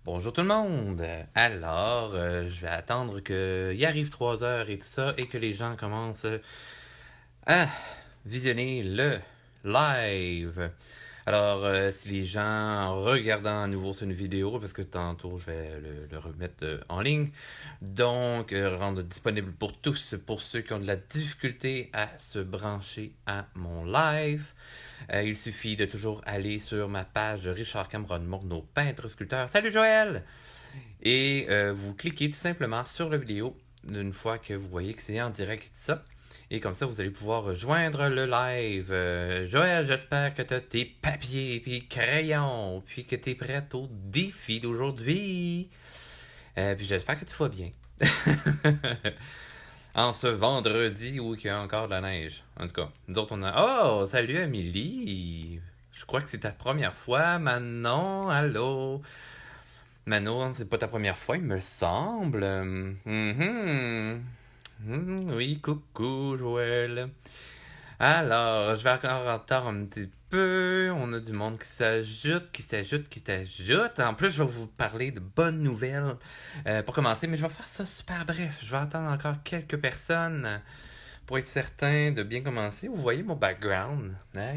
Bonjour tout le monde! Alors, je vais attendre qu'il arrive 3 heures et tout ça et que les gens commencent à visionner le live. Alors, si les gens, en regardant à nouveau sur une vidéo, parce que tantôt je vais le remettre en ligne, donc rendre disponible pour tous, pour ceux qui ont de la difficulté à se brancher à mon live. Il suffit de toujours aller sur ma page Richard Cameron Morneau, peintre sculpteur. Salut Joël! Et vous cliquez tout simplement sur la vidéo une fois que vous voyez que c'est en direct et tout ça. Et comme ça, vous allez pouvoir rejoindre le live. Joël, j'espère que tu as tes papiers et crayons, puis que tu es prête au défi d'aujourd'hui. Puis j'espère que tu vas bien. En ce vendredi où il y a encore de la neige. En tout cas, nous autres, on a... Oh, salut Amélie! Je crois que c'est ta première fois, Manon. Allô? Manon, c'est pas ta première fois, il me semble. Oui, coucou, Joël. Alors, je vais encore en retard un petit peu. On a du monde qui s'ajoute, qui s'ajoute, qui s'ajoute. En plus, je vais vous parler de bonnes nouvelles pour commencer, mais je vais faire ça super bref. Je vais attendre encore quelques personnes pour être certain de bien commencer. Vous voyez mon background, hein?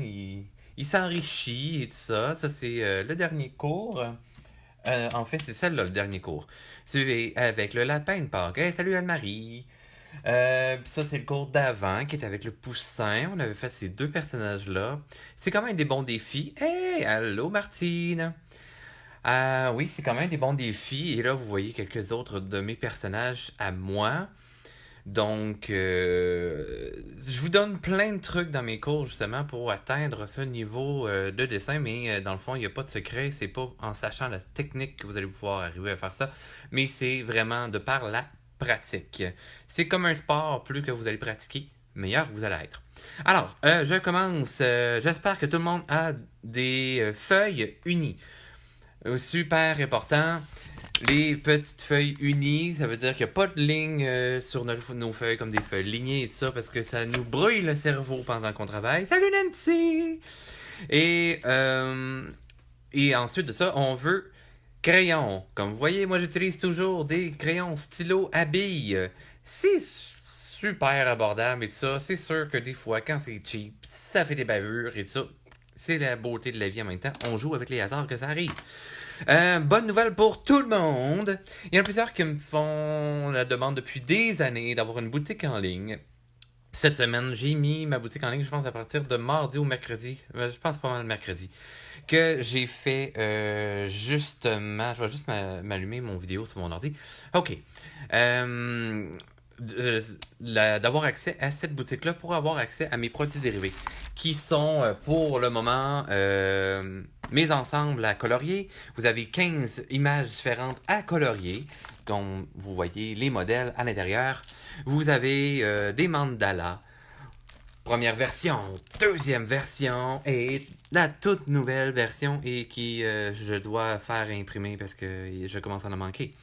Il s'enrichit et tout ça. Ça, c'est le dernier cours. En fait, c'est celle-là, le dernier cours. Suivi avec le lapin de Pâques. Hey, salut Anne-Marie! Pis ça, c'est le cours d'avant qui est avec le poussin. On avait fait ces deux personnages-là. C'est quand même des bons défis. Hey, allô Martine! Oui, c'est quand même des bons défis. Et là, vous voyez quelques autres de mes personnages à moi. Donc, je vous donne plein de trucs dans mes cours justement pour atteindre ce niveau de dessin, mais dans le fond, il n'y a pas de secret. C'est pas en sachant la technique que vous allez pouvoir arriver à faire ça, mais c'est vraiment de par la pratique. C'est comme un sport, plus que vous allez pratiquer, meilleur vous allez être. Alors, je commence. J'espère que tout le monde a des feuilles unies. Super important. Les petites feuilles unies, ça veut dire qu'il n'y a pas de ligne sur nos feuilles comme des feuilles lignées et tout ça parce que ça nous brouille le cerveau pendant qu'on travaille. Salut Nancy! Et, euh, et ensuite de ça, on veut crayons. Comme vous voyez, moi j'utilise toujours des crayons stylo à billes. C'est super abordable et tout ça. C'est sûr que des fois, quand c'est cheap, ça fait des bavures et tout ça. C'est la beauté de la vie en même temps. On joue avec les hasards que ça arrive. Bonne nouvelle pour tout le monde. Il y en a plusieurs qui me font la demande depuis des années d'avoir une boutique en ligne. Cette semaine, j'ai mis ma boutique en ligne, je pense, à partir de mardi ou mercredi. Je pense pas mal mercredi. Que j'ai fait justement. Je vais juste m'allumer mon vidéo sur mon ordi. OK. D'avoir accès à cette boutique-là pour avoir accès à mes produits dérivés qui sont pour le moment mes ensembles à colorier. Vous avez 15 images différentes à colorier, comme vous voyez les modèles à l'intérieur. Vous avez des mandalas, première version, deuxième version et la toute nouvelle version et qui je dois faire imprimer parce que je commence à en manquer.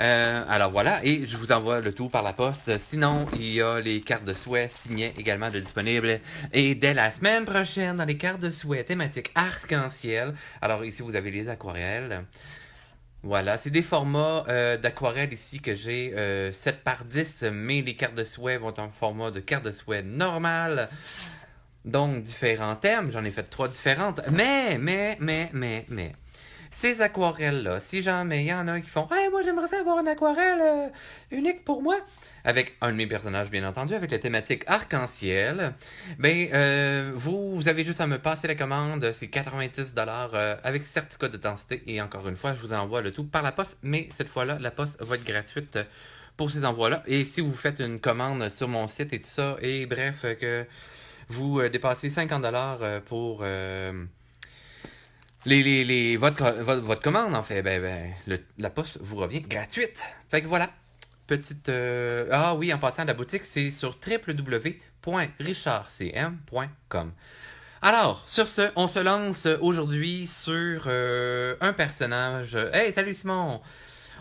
Alors voilà, et je vous envoie le tout par la poste. Sinon, il y a les cartes de souhait signées également de disponibles. Et dès la semaine prochaine, dans les cartes de souhait thématiques arc-en-ciel, alors ici vous avez les aquarelles. Voilà, c'est des formats d'aquarelle ici que j'ai 7 par 10, mais les cartes de souhait vont en format de carte de souhait normale. Donc, différents thèmes, j'en ai fait 3 différentes. Mais, ces aquarelles-là, si jamais il y en a qui font hey, moi j'aimerais ça avoir une aquarelle unique pour moi, avec un de mes personnages bien entendu, avec la thématique arc-en-ciel, ben vous avez juste à me passer la commande, c'est 90$ avec certificat de densité, et encore une fois, je vous envoie le tout par la poste, mais cette fois-là, la poste va être gratuite pour ces envois-là. Et si vous faites une commande sur mon site et tout ça, et bref, que vous dépassez 50$ pour votre commande, en fait, la poste vous revient gratuite. Fait que voilà. Petite. Ah oui, en passant, la boutique, c'est sur www.richardcm.com. Alors, sur ce, on se lance aujourd'hui sur un personnage. Hey, salut Simon!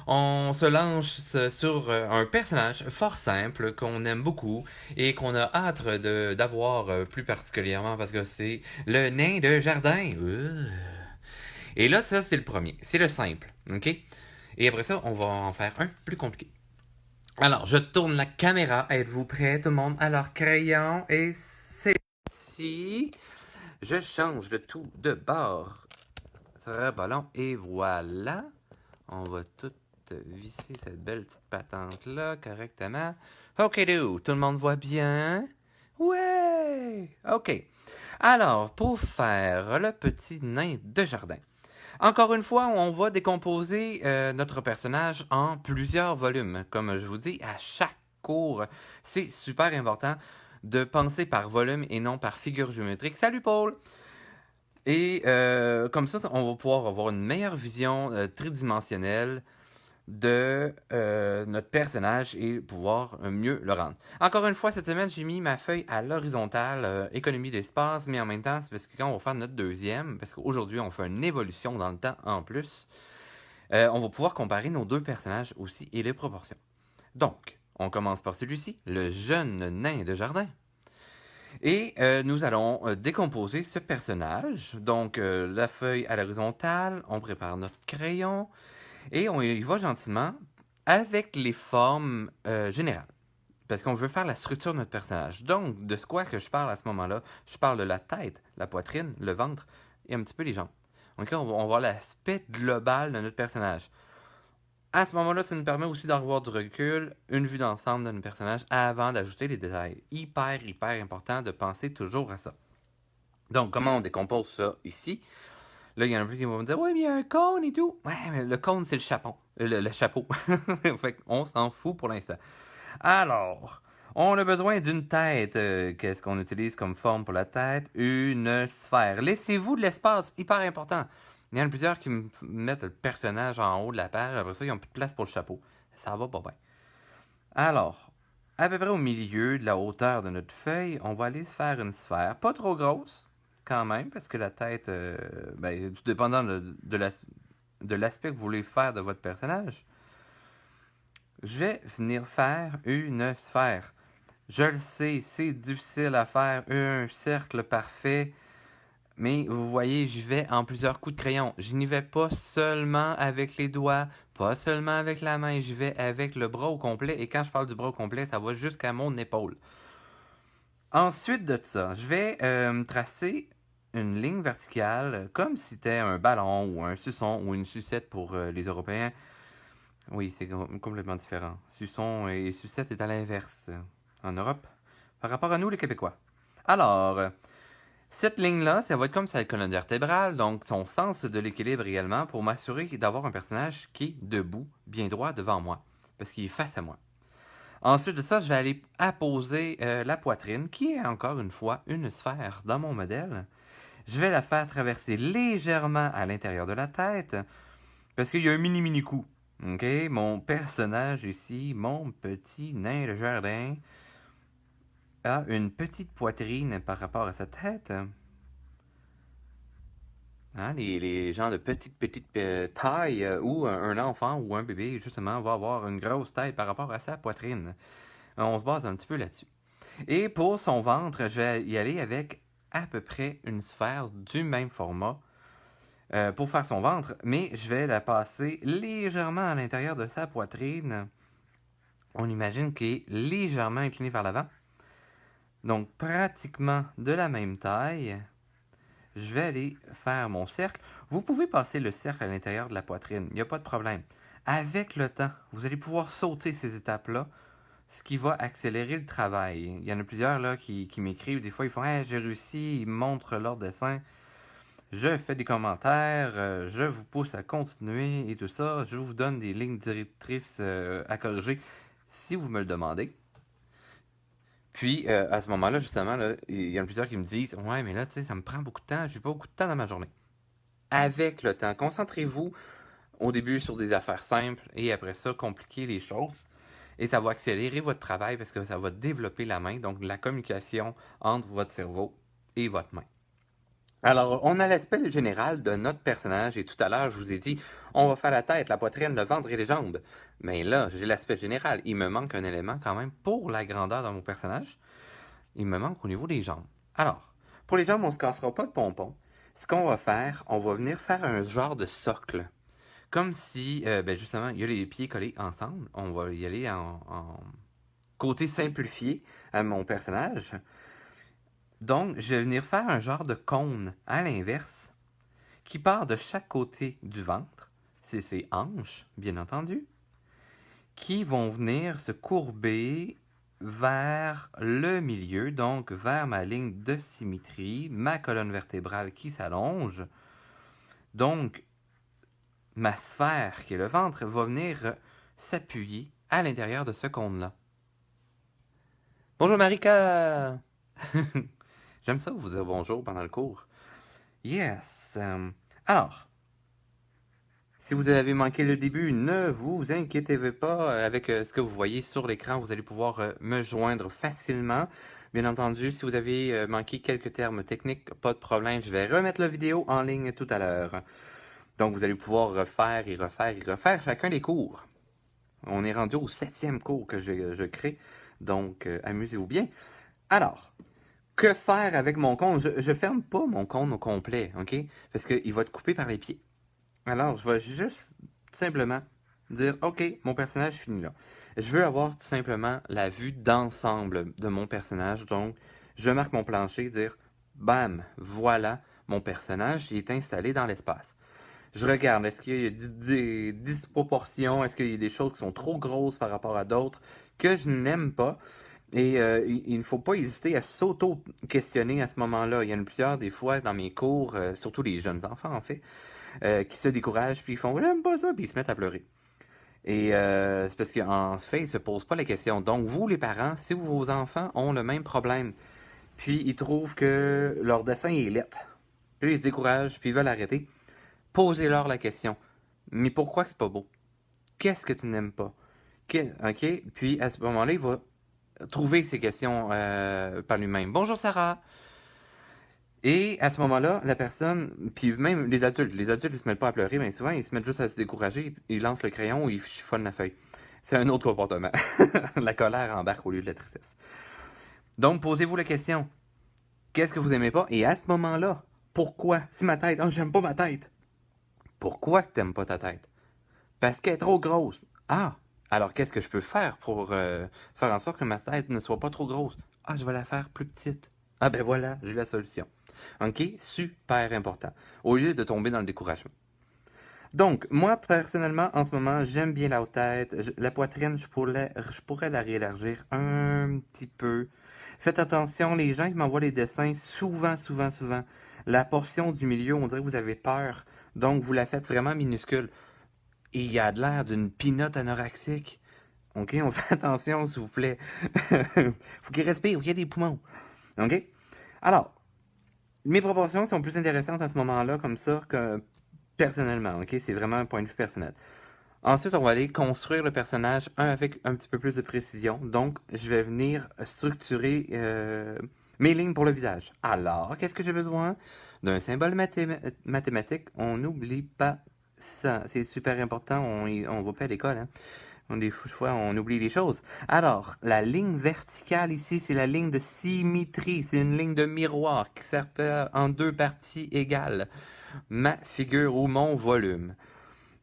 On se lance sur un personnage fort simple qu'on aime beaucoup et qu'on a hâte d'avoir plus particulièrement parce que c'est le nain de jardin. Et là, ça, c'est le premier. C'est le simple. OK? Et après ça, on va en faire un plus compliqué. Alors, je tourne la caméra. Êtes-vous prêts, tout le monde? Alors, crayon et c'est ici. Je change le tout de bord. Très ballon. Et voilà. On va tout visser cette belle petite patente-là correctement. OK, tout le monde voit bien? Ouais! OK. Alors, pour faire le petit nain de jardin. Encore une fois, on va décomposer notre personnage en plusieurs volumes. Comme je vous dis, à chaque cours, c'est super important de penser par volume et non par figure géométrique. Salut Paul! Et comme ça, on va pouvoir avoir une meilleure vision tridimensionnelle de notre personnage et pouvoir mieux le rendre. Encore une fois, cette semaine, j'ai mis ma feuille à l'horizontale, économie d'espace, mais en même temps, c'est parce que quand on va faire notre deuxième, parce qu'aujourd'hui, on fait une évolution dans le temps en plus, on va pouvoir comparer nos deux personnages aussi et les proportions. Donc, on commence par celui-ci, le jeune nain de jardin. Et nous allons décomposer ce personnage. Donc, la feuille à l'horizontale, on prépare notre crayon et on y va gentiment avec les formes générales. Parce qu'on veut faire la structure de notre personnage. Donc, de quoi que je parle à ce moment-là? Je parle de la tête, la poitrine, le ventre et un petit peu les jambes. Donc, on va voir l'aspect global de notre personnage. À ce moment-là, ça nous permet aussi d'avoir du recul, une vue d'ensemble de notre personnage avant d'ajouter les détails. Hyper, hyper important de penser toujours à ça. Donc, comment on décompose ça ici? Là, il y en a plus qui vont me dire, ouais, mais il y a un cône et tout. Ouais, mais le cône, c'est le chapeau. Le chapeau. Fait qu'on s'en fout pour l'instant. Alors, on a besoin d'une tête. Qu'est-ce qu'on utilise comme forme pour la tête? Une sphère. Laissez-vous de l'espace, hyper important. Il y en a plusieurs qui me mettent le personnage en haut de la page. Après ça, ils n'ont plus de place pour le chapeau. Ça va pas bien. Alors, à peu près au milieu de la hauteur de notre feuille, on va aller se faire une sphère. Pas trop grosse, quand même, parce que la tête, tout dépendant de l'aspect que vous voulez faire de votre personnage, je vais venir faire une sphère. Je le sais, c'est difficile à faire, un cercle parfait, mais vous voyez, j'y vais en plusieurs coups de crayon. Je n'y vais pas seulement avec les doigts, pas seulement avec la main, j'y vais avec le bras au complet. Et quand je parle du bras au complet, ça va jusqu'à mon épaule. Ensuite de ça, je vais tracer une ligne verticale comme si c'était un ballon ou un suçon ou une sucette pour les Européens. Oui, c'est complètement différent. Suçon et sucette est à l'inverse en Europe par rapport à nous, les Québécois. Alors, cette ligne-là, ça va être comme sa colonne vertébrale, donc son sens de l'équilibre également, pour m'assurer d'avoir un personnage qui est debout, bien droit devant moi, parce qu'il est face à moi. Ensuite de ça, je vais aller apposer la poitrine, qui est encore une fois une sphère dans mon modèle. Je vais la faire traverser légèrement à l'intérieur de la tête, parce qu'il y a un mini coup. Ok, mon personnage ici, mon petit nain de jardin, a une petite poitrine par rapport à sa tête. Hein, les gens de petite taille ou un enfant ou un bébé, justement, va avoir une grosse tête par rapport à sa poitrine. On se base un petit peu là-dessus. Et pour son ventre, je vais y aller avec à peu près une sphère du même format pour faire son ventre, mais je vais la passer légèrement à l'intérieur de sa poitrine. On imagine qu'il est légèrement incliné vers l'avant. Donc, pratiquement de la même taille. Je vais aller faire mon cercle. Vous pouvez passer le cercle à l'intérieur de la poitrine, il n'y a pas de problème. Avec le temps, vous allez pouvoir sauter ces étapes-là, ce qui va accélérer le travail. Il y en a plusieurs là, qui m'écrivent, des fois ils font hey, j'ai réussi, ils montrent leur dessin. Je fais des commentaires, je vous pousse à continuer et tout ça. Je vous donne des lignes directrices à corriger si vous me le demandez. Puis, à ce moment-là, justement, là, il y en a plusieurs qui me disent ouais, mais là, tu sais, ça me prend beaucoup de temps, j'ai pas beaucoup de temps dans ma journée. Avec le temps, concentrez-vous au début sur des affaires simples et après ça, compliquez les choses. Et ça va accélérer votre travail parce que ça va développer la main, donc la communication entre votre cerveau et votre main. Alors, on a l'aspect général de notre personnage et tout à l'heure, je vous ai dit, on va faire la tête, la poitrine, le ventre et les jambes. Mais là, j'ai l'aspect général. Il me manque un élément quand même pour la grandeur de mon personnage. Il me manque au niveau des jambes. Alors, pour les jambes, on ne se cassera pas de pompons. ce qu'on va faire, on va venir faire un genre de socle. Comme si, justement, il y a les pieds collés ensemble. On va y aller en côté simplifié à mon personnage. Donc, je vais venir faire un genre de cône à l'inverse qui part de chaque côté du ventre. C'est ses hanches, bien entendu, qui vont venir se courber vers le milieu, donc vers ma ligne de symétrie, ma colonne vertébrale qui s'allonge. Donc, ma sphère, qui est le ventre, va venir s'appuyer à l'intérieur de ce cône-là. Bonjour Marika! J'aime ça vous dire bonjour pendant le cours. Yes! Alors, si vous avez manqué le début, ne vous inquiétez pas. Avec ce que vous voyez sur l'écran, vous allez pouvoir me joindre facilement. Bien entendu, si vous avez manqué quelques termes techniques, pas de problème, je vais remettre la vidéo en ligne tout à l'heure. Donc, vous allez pouvoir refaire et refaire chacun des cours. On est rendu au 7e cours que je crée, donc amusez-vous bien. Alors, que faire avec mon cône? Je ferme pas mon cône au complet, ok? Parce qu'il va être coupé par les pieds. Alors, je vais juste simplement dire, ok, mon personnage finit là. Je veux avoir tout simplement la vue d'ensemble de mon personnage. Donc, je marque mon plancher, dire, bam, voilà, mon personnage il est installé dans l'espace. Je regarde, est-ce qu'il y a des disproportions, est-ce qu'il y a des choses qui sont trop grosses par rapport à d'autres que je n'aime pas. Et il ne faut pas hésiter à s'auto-questionner à ce moment-là. Il y en a plusieurs, des fois, dans mes cours, surtout les jeunes enfants, en fait, qui se découragent, puis ils font « j'aime pas ça », puis ils se mettent à pleurer. Et c'est parce qu'en fait, ils ne se posent pas la question. Donc, vous, les parents, si vos enfants ont le même problème, puis ils trouvent que leur dessin est laid, puis ils se découragent, puis ils veulent arrêter, posez-leur la question. Mais pourquoi que c'est pas beau? Qu'est-ce que tu n'aimes pas? OK? Puis à ce moment-là, il va trouver ces questions par lui-même. Bonjour Sarah! Et à ce moment-là, la personne, puis même les adultes ils se mettent pas à pleurer, mais souvent ils se mettent juste à se décourager, ils lancent le crayon ou ils chiffonnent la feuille. C'est un autre comportement. La colère embarque au lieu de la tristesse. Donc posez-vous la question. Qu'est-ce que vous aimez pas? Et à ce moment-là, pourquoi? Si ma tête, oh j'aime pas ma tête. Pourquoi tu n'aimes pas ta tête? Parce qu'elle est trop grosse. Ah! Alors qu'est-ce que je peux faire pour faire en sorte que ma tête ne soit pas trop grosse? Ah, je vais la faire plus petite. Ah ben voilà, j'ai la solution. OK? Super important. Au lieu de tomber dans le découragement. Donc, moi, personnellement, en ce moment, j'aime bien la tête. La poitrine, je pourrais la réélargir un petit peu. Faites attention, les gens qui m'envoient les dessins, souvent, la portion du milieu, on dirait que vous avez peur. Donc, vous la faites vraiment minuscule. Et il y a de l'air d'une pinotte anorexique. OK? On fait attention, s'il vous plaît. Faut qu'il respire, faut qu'il y ait des poumons. OK? Alors, mes proportions sont plus intéressantes à ce moment-là, comme ça, que personnellement. OK? C'est vraiment un point de vue personnel. Ensuite, on va aller construire le personnage, avec un petit peu plus de précision. Donc, je vais venir structurer mes lignes pour le visage. Alors, qu'est-ce que j'ai besoin? D'un symbole mathématique. On n'oublie pas ça. C'est super important. On va pas à l'école, hein? Des fois, on oublie les choses. Alors, la ligne verticale ici, c'est la ligne de symétrie. C'est une ligne de miroir qui sépare en deux parties égales ma figure ou mon volume.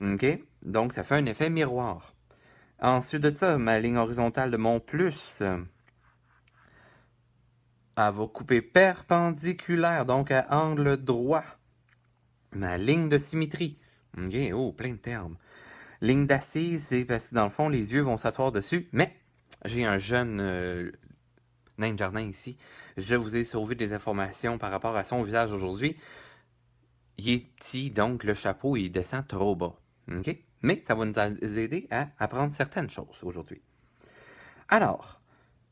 OK? Donc, ça fait un effet miroir. Ensuite de ça, ma ligne horizontale de mon plus, elle va couper perpendiculaire, donc à angle droit. Ma ligne de symétrie. OK? Oh, plein de termes. Ligne d'assise, c'est parce que dans le fond, les yeux vont s'asseoir dessus. Mais j'ai un jeune nain de jardin ici. Je vous ai sauvé des informations par rapport à son visage aujourd'hui. Il est petit, donc le chapeau, il descend trop bas. OK? Mais ça va nous aider à apprendre certaines choses aujourd'hui. Alors,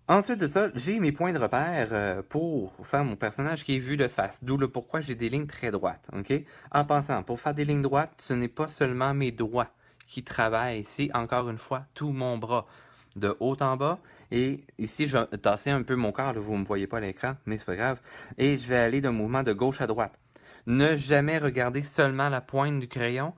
ensuite de ça, j'ai mes points de repère pour faire mon personnage qui est vu de face. D'où le pourquoi j'ai des lignes très droites. OK? En passant, pour faire des lignes droites, ce n'est pas seulement mes doigts qui travaillent, c'est encore une fois tout mon bras. De haut en bas. Et ici, je vais tasser un peu mon corps. Là, vous ne me voyez pas à l'écran, mais c'est pas grave. Et je vais aller d'un mouvement de gauche à droite. Ne jamais regarder seulement la pointe du crayon.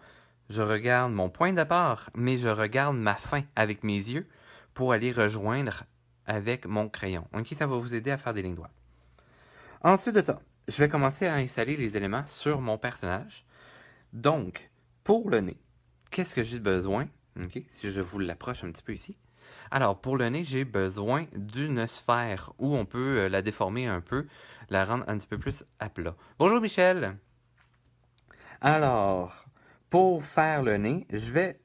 Je regarde mon point de départ, mais je regarde ma fin avec mes yeux pour aller rejoindre avec mon crayon. OK, ça va vous aider à faire des lignes droites. Ensuite de ça, je vais commencer à installer les éléments sur mon personnage. Donc, pour le nez, qu'est-ce que j'ai besoin? Ok, si je vous l'approche un petit peu ici. Alors, pour le nez, j'ai besoin d'une sphère où on peut la déformer un peu, la rendre un petit peu plus à plat. Bonjour Michel! Alors, pour faire le nez,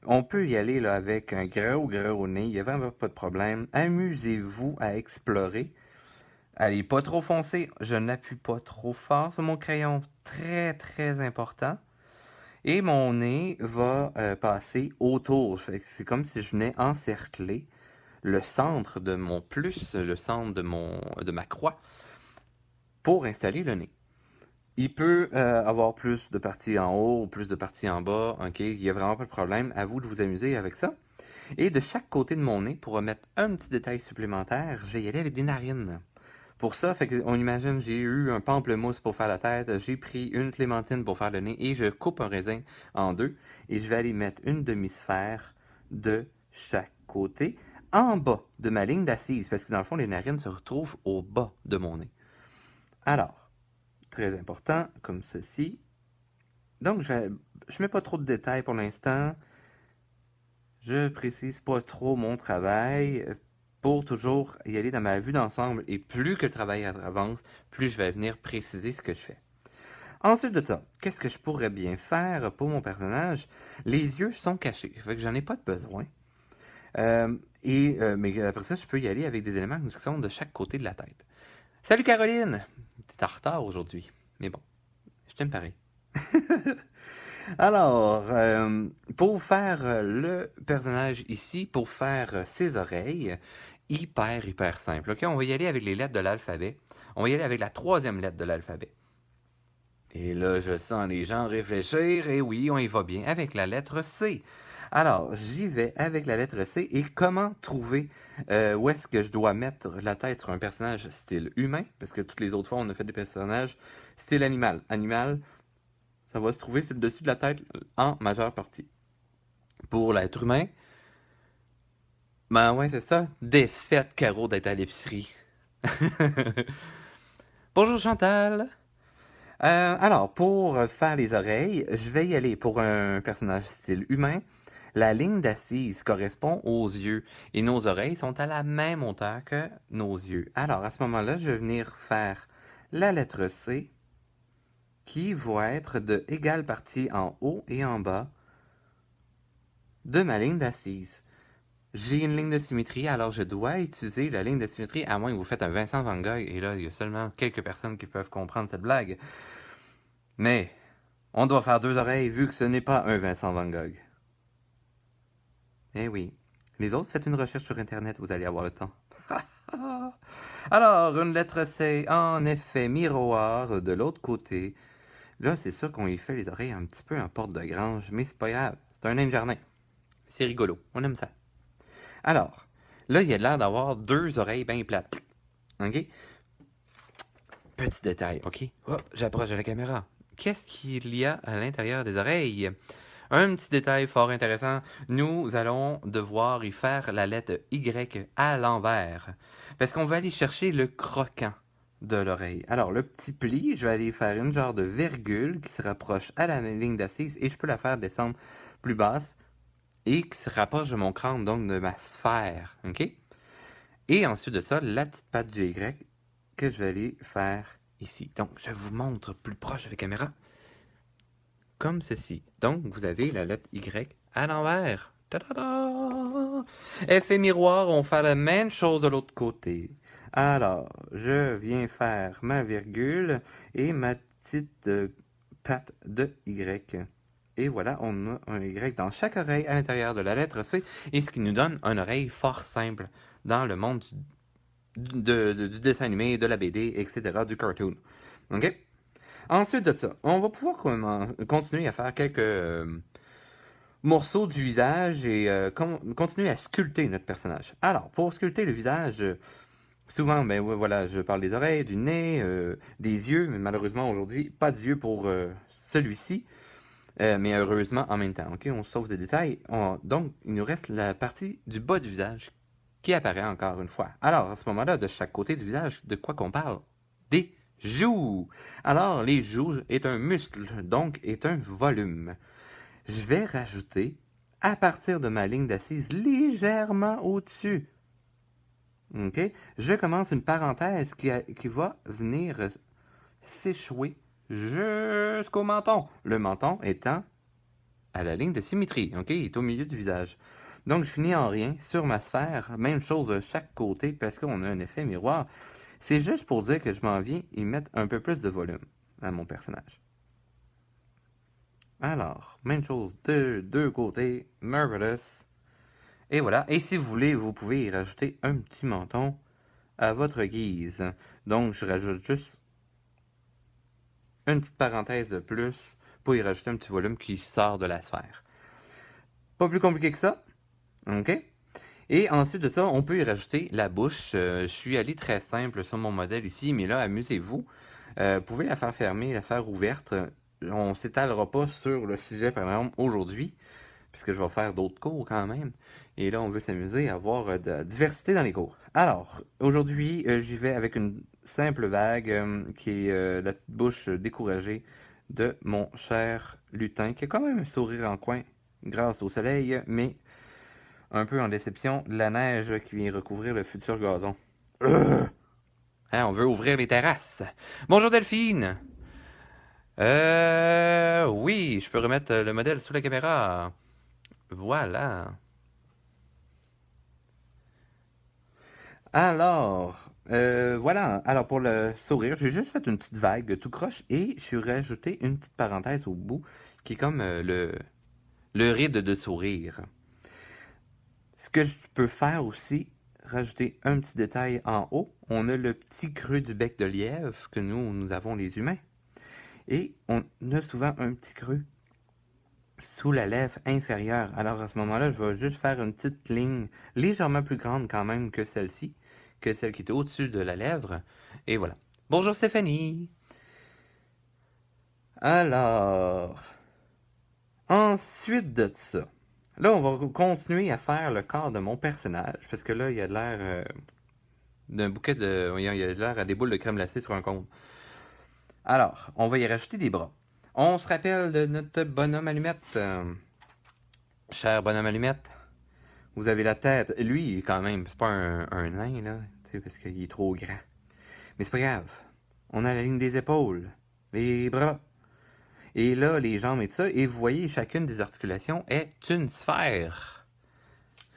on peut y aller là, avec un gros nez, il n'y a vraiment pas de problème. Amusez-vous à explorer. Allez, pas trop foncé, je n'appuie pas trop fort sur mon crayon, très important. Et mon nez va passer autour. C'est comme si je venais encercler le centre de mon plus, le centre de ma croix, pour installer le nez. Il peut avoir plus de parties en haut ou plus de parties en bas. Ok, il n'y a vraiment pas de problème. À vous de vous amuser avec ça. Et de chaque côté de mon nez, pour remettre un petit détail supplémentaire, je vais y aller avec des narines. Pour ça, on imagine, j'ai eu un pamplemousse pour faire la tête, j'ai pris une clémentine pour faire le nez et je coupe un raisin en deux et je vais aller mettre une demi-sphère de chaque côté en bas de ma ligne d'assise parce que dans le fond, les narines se retrouvent au bas de mon nez. Alors, très important, comme ceci. Donc, je mets pas trop de détails pour l'instant. Je précise pas trop mon travail pour toujours y aller dans ma vue d'ensemble. Et plus que le travail avance, plus je vais venir préciser ce que je fais. Ensuite de ça, qu'est-ce que je pourrais bien faire pour mon personnage? Les yeux sont cachés, fait que j'en ai pas de besoin. Mais après ça, je peux y aller avec des éléments qui sont de chaque côté de la tête. Salut Caroline! T'es en retard aujourd'hui, mais bon, je t'aime pareil. Alors, pour faire le personnage ici, pour faire ses oreilles, hyper simple. Ok, on va y aller avec les lettres de l'alphabet. On va y aller avec la troisième lettre de l'alphabet. Et là, je sens les gens réfléchir. Et oui, on y va bien avec la lettre C. Alors, j'y vais avec la lettre C. Et comment trouver où est-ce que je dois mettre la tête sur un personnage style humain? Parce que toutes les autres fois, on a fait des personnages style animal. Animal, ça va se trouver sur le dessus de la tête en majeure partie. Pour l'être humain, ben ouais, c'est ça. Défaite, Caro, d'être à l'épicerie. Bonjour Chantal. Alors, pour faire les oreilles, je vais y aller pour un personnage style humain. La ligne d'assise correspond aux yeux et nos oreilles sont à la même hauteur que nos yeux. Alors, à ce moment-là, je vais venir faire la lettre C qui va être de égale partie en haut et en bas de ma ligne d'assise. J'ai une ligne de symétrie, alors je dois utiliser la ligne de symétrie, à moins que vous faites un Vincent Van Gogh, et là, il y a seulement quelques personnes qui peuvent comprendre cette blague. Mais, on doit faire deux oreilles vu que ce n'est pas un Vincent Van Gogh. Eh oui. Les autres, faites une recherche sur Internet, vous allez avoir le temps. Alors, une lettre C, en effet, miroir de l'autre côté. Là, c'est sûr qu'on y fait les oreilles un petit peu en porte de grange, mais c'est pas grave. C'est un nain de jardin. C'est rigolo. On aime ça. Alors, là, il a l'air d'avoir deux oreilles bien plates. OK? Petit détail, OK? Hop, j'approche de la caméra. Qu'est-ce qu'il y a à l'intérieur des oreilles? Un petit détail fort intéressant, nous allons devoir y faire la lettre Y à l'envers. Parce qu'on va aller chercher le croquant de l'oreille. Alors, le petit pli, je vais aller faire une genre de virgule qui se rapproche à la ligne d'assise et je peux la faire descendre plus basse et qui se rapproche de mon crâne, donc de ma sphère. OK? Et ensuite de ça, la petite patte GY que je vais aller faire ici. Donc, je vous montre plus proche de la caméra. Comme ceci. Donc, vous avez la lettre Y à l'envers. Ta-da-da! Effet miroir, on fait la même chose de l'autre côté. Alors, je viens faire ma virgule et ma petite patte de Y. Et voilà, on a un Y dans chaque oreille à l'intérieur de la lettre C, et ce qui nous donne une oreille fort simple dans le monde du dessin animé, de la BD, etc., du cartoon. OK? Ensuite de ça, on va pouvoir continuer à faire quelques morceaux du visage et continuer à sculpter notre personnage. Alors, pour sculpter le visage, souvent, ben voilà, je parle des oreilles, du nez, des yeux, mais malheureusement aujourd'hui, pas d'yeux pour celui-ci, mais heureusement en même temps. Ok, on sauve des détails. Donc, il nous reste la partie du bas du visage qui apparaît encore une fois. Alors, à ce moment-là, de chaque côté du visage, de quoi qu'on parle? Des joues. Alors, les joues est un muscle, donc est un volume. Je vais rajouter, à partir de ma ligne d'assise, légèrement au-dessus. OK? Je commence une parenthèse qui va venir s'échouer jusqu'au menton. Le menton étant à la ligne de symétrie. OK? Il est au milieu du visage. Donc, je finis en rien sur ma sphère. Même chose de chaque côté parce qu'on a un effet miroir. C'est juste pour dire que je m'en viens y mettre un peu plus de volume à mon personnage. Alors, même chose de deux côtés. Marvelous. Et voilà. Et si vous voulez, vous pouvez y rajouter un petit menton à votre guise. Donc, je rajoute juste une petite parenthèse de plus pour y rajouter un petit volume qui sort de la sphère. Pas plus compliqué que ça. OK? Et ensuite de ça, on peut y rajouter la bouche. Je suis allé très simple sur mon modèle ici, mais là, amusez-vous. Vous pouvez la faire fermer, la faire ouverte. On s'étalera pas sur le sujet, par exemple, aujourd'hui, puisque je vais faire d'autres cours quand même. Et là, on veut s'amuser à avoir de la diversité dans les cours. Alors, aujourd'hui, j'y vais avec une simple vague qui est la petite bouche découragée de mon cher lutin, qui a quand même un sourire en coin grâce au soleil, mais un peu en déception de la neige qui vient recouvrir le futur gazon. Hein, on veut ouvrir les terrasses. Bonjour Delphine! Oui, je peux remettre le modèle sous la caméra. Voilà. Alors, voilà. Alors, pour le sourire, j'ai juste fait une petite vague tout croche et je suis rajouté une petite parenthèse au bout qui est comme le ride de sourire. Ce que je peux faire aussi, rajouter un petit détail en haut. On a le petit creux du bec de lièvre que nous avons les humains. Et on a souvent un petit creux sous la lèvre inférieure. Alors à ce moment-là, je vais juste faire une petite ligne légèrement plus grande quand même que celle-ci, que celle qui est au-dessus de la lèvre. Et voilà. Bonjour Stéphanie! Alors, ensuite de ça, là on va continuer à faire le corps de mon personnage, parce que là il y a de l'air d'un bouquet de... Il y a de l'air à des boules de crème glacée sur un cône. Alors, on va y rajouter des bras. On se rappelle de notre bonhomme allumette. Cher bonhomme allumette, vous avez la tête. Lui, quand même, c'est pas un nain, là, tu sais, parce qu'il est trop grand. Mais c'est pas grave. On a la ligne des épaules, les bras. Et là, les jambes et tout ça. Et vous voyez, chacune des articulations est une sphère.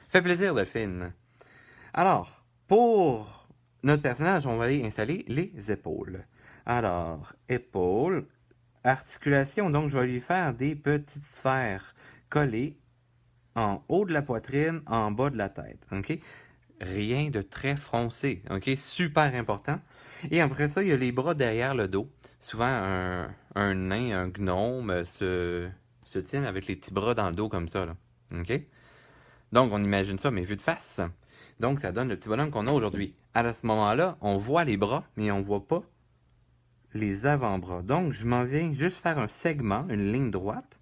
Fait plaisir, Delphine. Alors, pour notre personnage, on va aller installer les épaules. Alors, épaules, articulation, donc je vais lui faire des petites sphères collées en haut de la poitrine, en bas de la tête, ok? Rien de très froncé, ok? Super important. Et après ça, il y a les bras derrière le dos. Souvent, un nain, un gnome se tient avec les petits bras dans le dos comme ça, là, ok? Donc, on imagine ça, mais vu de face. Donc, ça donne le petit bonhomme qu'on a aujourd'hui. À ce moment-là, on voit les bras, mais on voit pas les avant-bras. Donc, je m'en viens juste faire un segment, une ligne droite,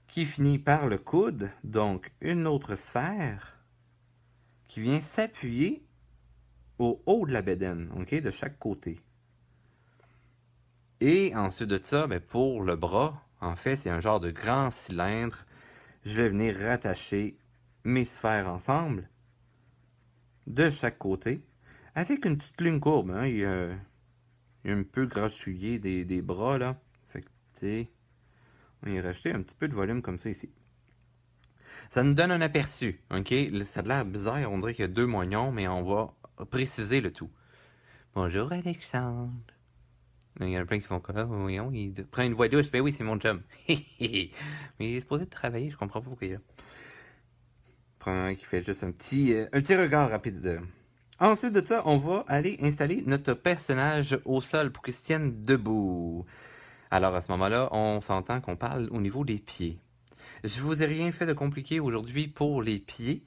qui finit par le coude, donc une autre sphère, qui vient s'appuyer au haut de la bédaine, ok, de chaque côté. Et ensuite de ça, ben, pour le bras, en fait, c'est un genre de grand cylindre. Je vais venir rattacher mes sphères ensemble, de chaque côté, avec une petite ligne courbe. Hein. Il y a un peu grassouillé des bras, là. Fait que, tu sais, on va y rajouter un petit peu de volume comme ça ici. Ça nous donne un aperçu, ok? Ça a l'air bizarre, on dirait qu'il y a deux moignons, mais on va préciser le tout. Bonjour Alexandre. Il y en a plein qui font quoi? Voyons, il prend une voix douce. Ben oui, c'est mon chum. Mais il est supposé de travailler, je comprends pas pourquoi il est là. Probablement qu'il fait juste un petit regard rapide. Ensuite de ça, on va aller installer notre personnage au sol pour qu'il se tienne debout. Alors à ce moment-là, on s'entend qu'on parle au niveau des pieds. Je vous ai rien fait de compliqué aujourd'hui pour les pieds.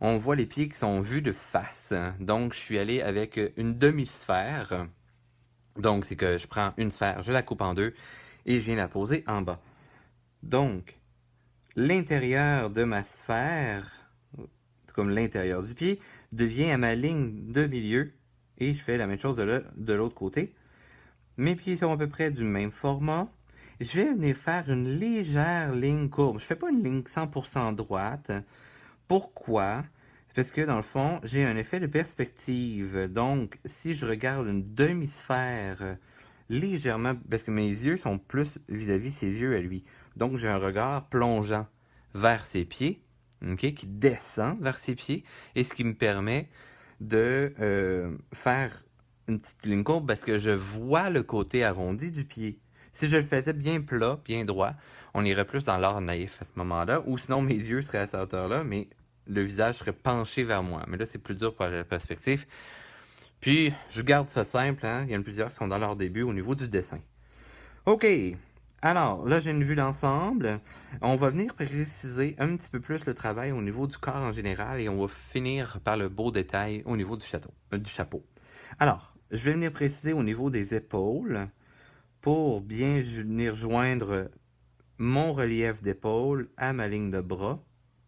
On voit les pieds qui sont vus de face. Donc, je suis allé avec une demi-sphère. Donc, c'est que je prends une sphère, je la coupe en deux et je viens la poser en bas. Donc, l'intérieur de ma sphère, comme l'intérieur du pied, devient à ma ligne de milieu Et je fais la même chose de l'autre côté. Mes pieds sont à peu près du même format. Je vais venir faire une légère ligne courbe. Je fais pas une ligne 100% droite. Pourquoi? Parce que dans le fond, j'ai un effet de perspective. Donc, si je regarde une demi-sphère légèrement, parce que mes yeux sont plus vis-à-vis ses yeux à lui. Donc, j'ai un regard plongeant vers ses pieds, ok, qui descend vers ses pieds, et ce qui me permet de faire une petite ligne courbe parce que je vois le côté arrondi du pied. Si je le faisais bien plat, bien droit, on irait plus dans l'art naïf à ce moment-là, ou sinon mes yeux seraient à cette hauteur-là, mais le visage serait penché vers moi. Mais là, c'est plus dur pour la perspective. Puis, je garde ça simple, hein? Il y en a plusieurs qui sont dans leur début au niveau du dessin. OK. Alors, là, j'ai une vue d'ensemble. On va venir préciser un petit peu plus le travail au niveau du corps en général et on va finir par le beau détail au niveau du chapeau. Alors, je vais venir préciser au niveau des épaules pour bien venir joindre mon relief d'épaule à ma ligne de bras,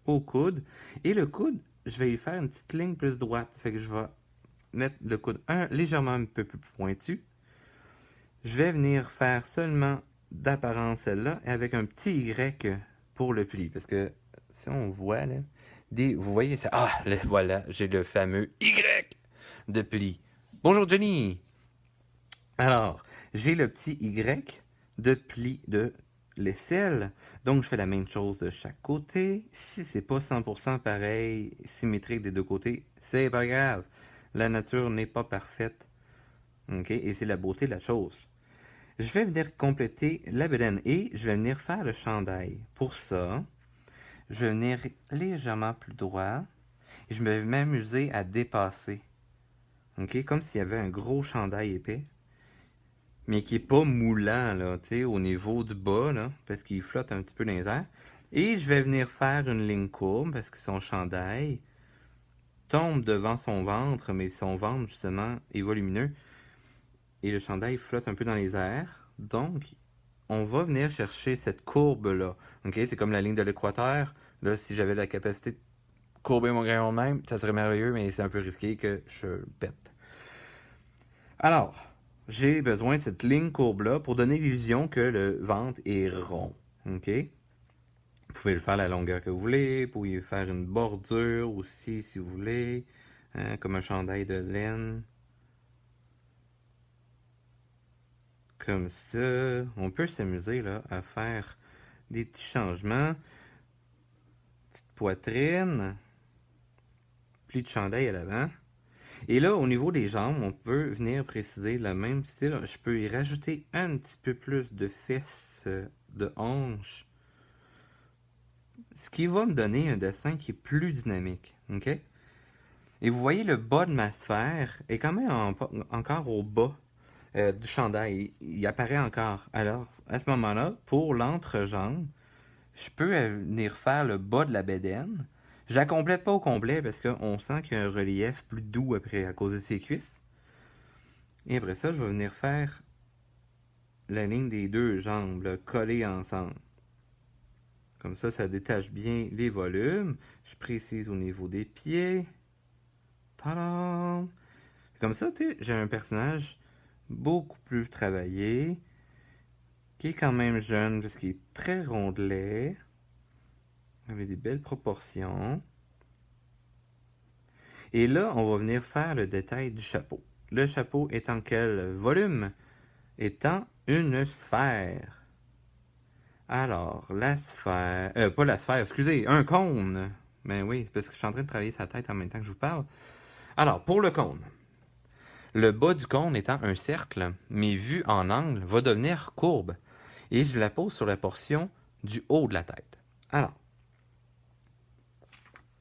au coude. Et le coude, je vais y faire une petite ligne plus droite. Fait que je vais mettre le coude légèrement un peu plus pointu. Je vais venir faire seulement d'apparence celle-là avec un petit Y pour le pli. Parce que si on voit là, vous voyez ça. Ah, voilà, j'ai le fameux Y de pli. Bonjour Jenny! Alors, j'ai le petit Y de pli de l'aisselle. Donc, je fais la même chose de chaque côté. Si c'est pas 100% pareil, symétrique des deux côtés, c'est pas grave. La nature n'est pas parfaite. OK? Et c'est la beauté de la chose. Je vais venir compléter la bedaine et je vais venir faire le chandail. Pour ça, je vais venir légèrement plus droit et je vais m'amuser à dépasser. OK? Comme s'il y avait un gros chandail épais, mais qui est pas moulant, là, tu sais, au niveau du bas, là, parce qu'il flotte un petit peu dans les airs. Et je vais venir faire une ligne courbe parce que son chandail tombe devant son ventre, mais son ventre, justement, est volumineux. Et le chandail flotte un peu dans les airs. Donc, on va venir chercher cette courbe-là. OK? C'est comme la ligne de l'équateur. Là, si j'avais la capacité de courber mon crayon de même, ça serait merveilleux, mais c'est un peu risqué que je pète. Alors, j'ai besoin de cette ligne courbe-là pour donner l'illusion que le ventre est rond. OK? Vous pouvez le faire à la longueur que vous voulez. Vous pouvez faire une bordure aussi, si vous voulez. Hein, comme un chandail de laine. Comme ça. On peut s'amuser là à faire des petits changements. Petite poitrine. Pli de chandail à l'avant. Et là, au niveau des jambes, on peut venir préciser le même style. Je peux y rajouter un petit peu plus de fesses, de hanches. Ce qui va me donner un dessin qui est plus dynamique. OK? Et vous voyez, le bas de ma sphère est quand même encore au bas du chandail. Il apparaît encore. Alors, à ce moment-là, pour l'entrejambe, je peux venir faire le bas de la bédaine. Je la complète pas au complet parce qu'on sent qu'il y a un relief plus doux après à cause de ses cuisses. Et après ça, je vais venir faire la ligne des deux jambes, là, collées ensemble. Comme ça détache bien les volumes. Je précise au niveau des pieds. Tadam! Comme ça, tu sais, j'ai un personnage beaucoup plus travaillé, qui est quand même jeune parce qu'il est très rondelet, avec des belles proportions. Et là, on va venir faire le détail du chapeau. Le chapeau étant quel volume? Étant une sphère. Alors, la sphère... pas la sphère, excusez, un cône. Ben oui, parce que je suis en train de travailler sa tête en même temps que je vous parle. Alors, pour le cône. Le bas du cône étant un cercle, mais vu en angle, va devenir courbe. Et je la pose sur la portion du haut de la tête. Alors,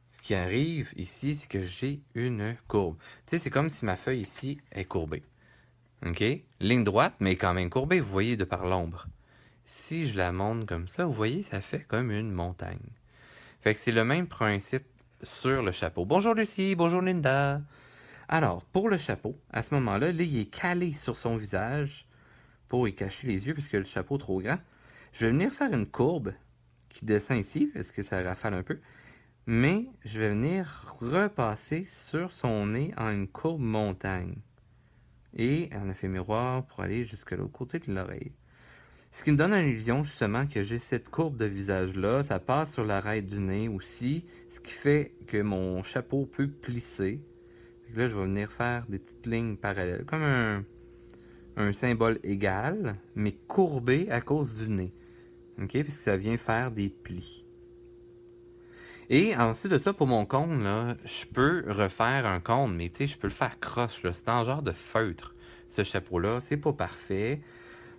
ce qui arrive ici, c'est que j'ai une courbe. Tu sais, c'est comme si ma feuille ici est courbée. OK? Ligne droite, mais quand même courbée, vous voyez, de par l'ombre. Si je la monte comme ça, vous voyez, ça fait comme une montagne. Fait que c'est le même principe sur le chapeau. Bonjour Lucie, bonjour Linda. Alors, pour le chapeau, à ce moment-là, là, il est calé sur son visage pour y cacher les yeux, puisque le chapeau est trop grand. Je vais venir faire une courbe qui descend ici, parce que ça rafale un peu. Mais je vais venir repasser sur son nez en une courbe montagne. et un effet miroir pour aller jusqu'à l'autre côté de l'oreille. Ce qui me donne une illusion justement que j'ai cette courbe de visage-là, ça passe sur l'arête du nez aussi, ce qui fait que mon chapeau peut plisser. Là, je vais venir faire des petites lignes parallèles, comme un symbole égal, mais courbé à cause du nez. OK? Parce que ça vient faire des plis. Et ensuite de ça, pour mon cône, là, je peux refaire un cône, mais tu sais, je peux le faire croche, là. C'est en genre de feutre, ce chapeau-là. C'est pas parfait.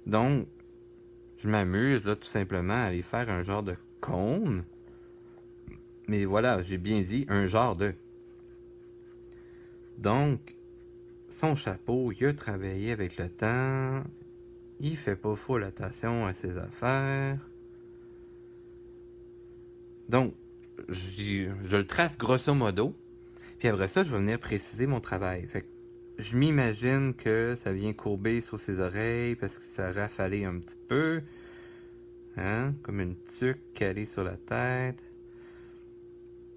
Donc, je m'amuse, là, tout simplement, à aller faire un genre de cône. Mais voilà, j'ai bien dit un genre de. Donc, son chapeau, il a travaillé avec le temps. Il fait pas full attention à ses affaires. Donc, je le trace grosso modo. Puis après ça, je vais venir préciser mon travail. Fait que je m'imagine que ça vient courber sur ses oreilles parce que ça a rafalé un petit peu. Hein? Comme une tuque calée sur la tête.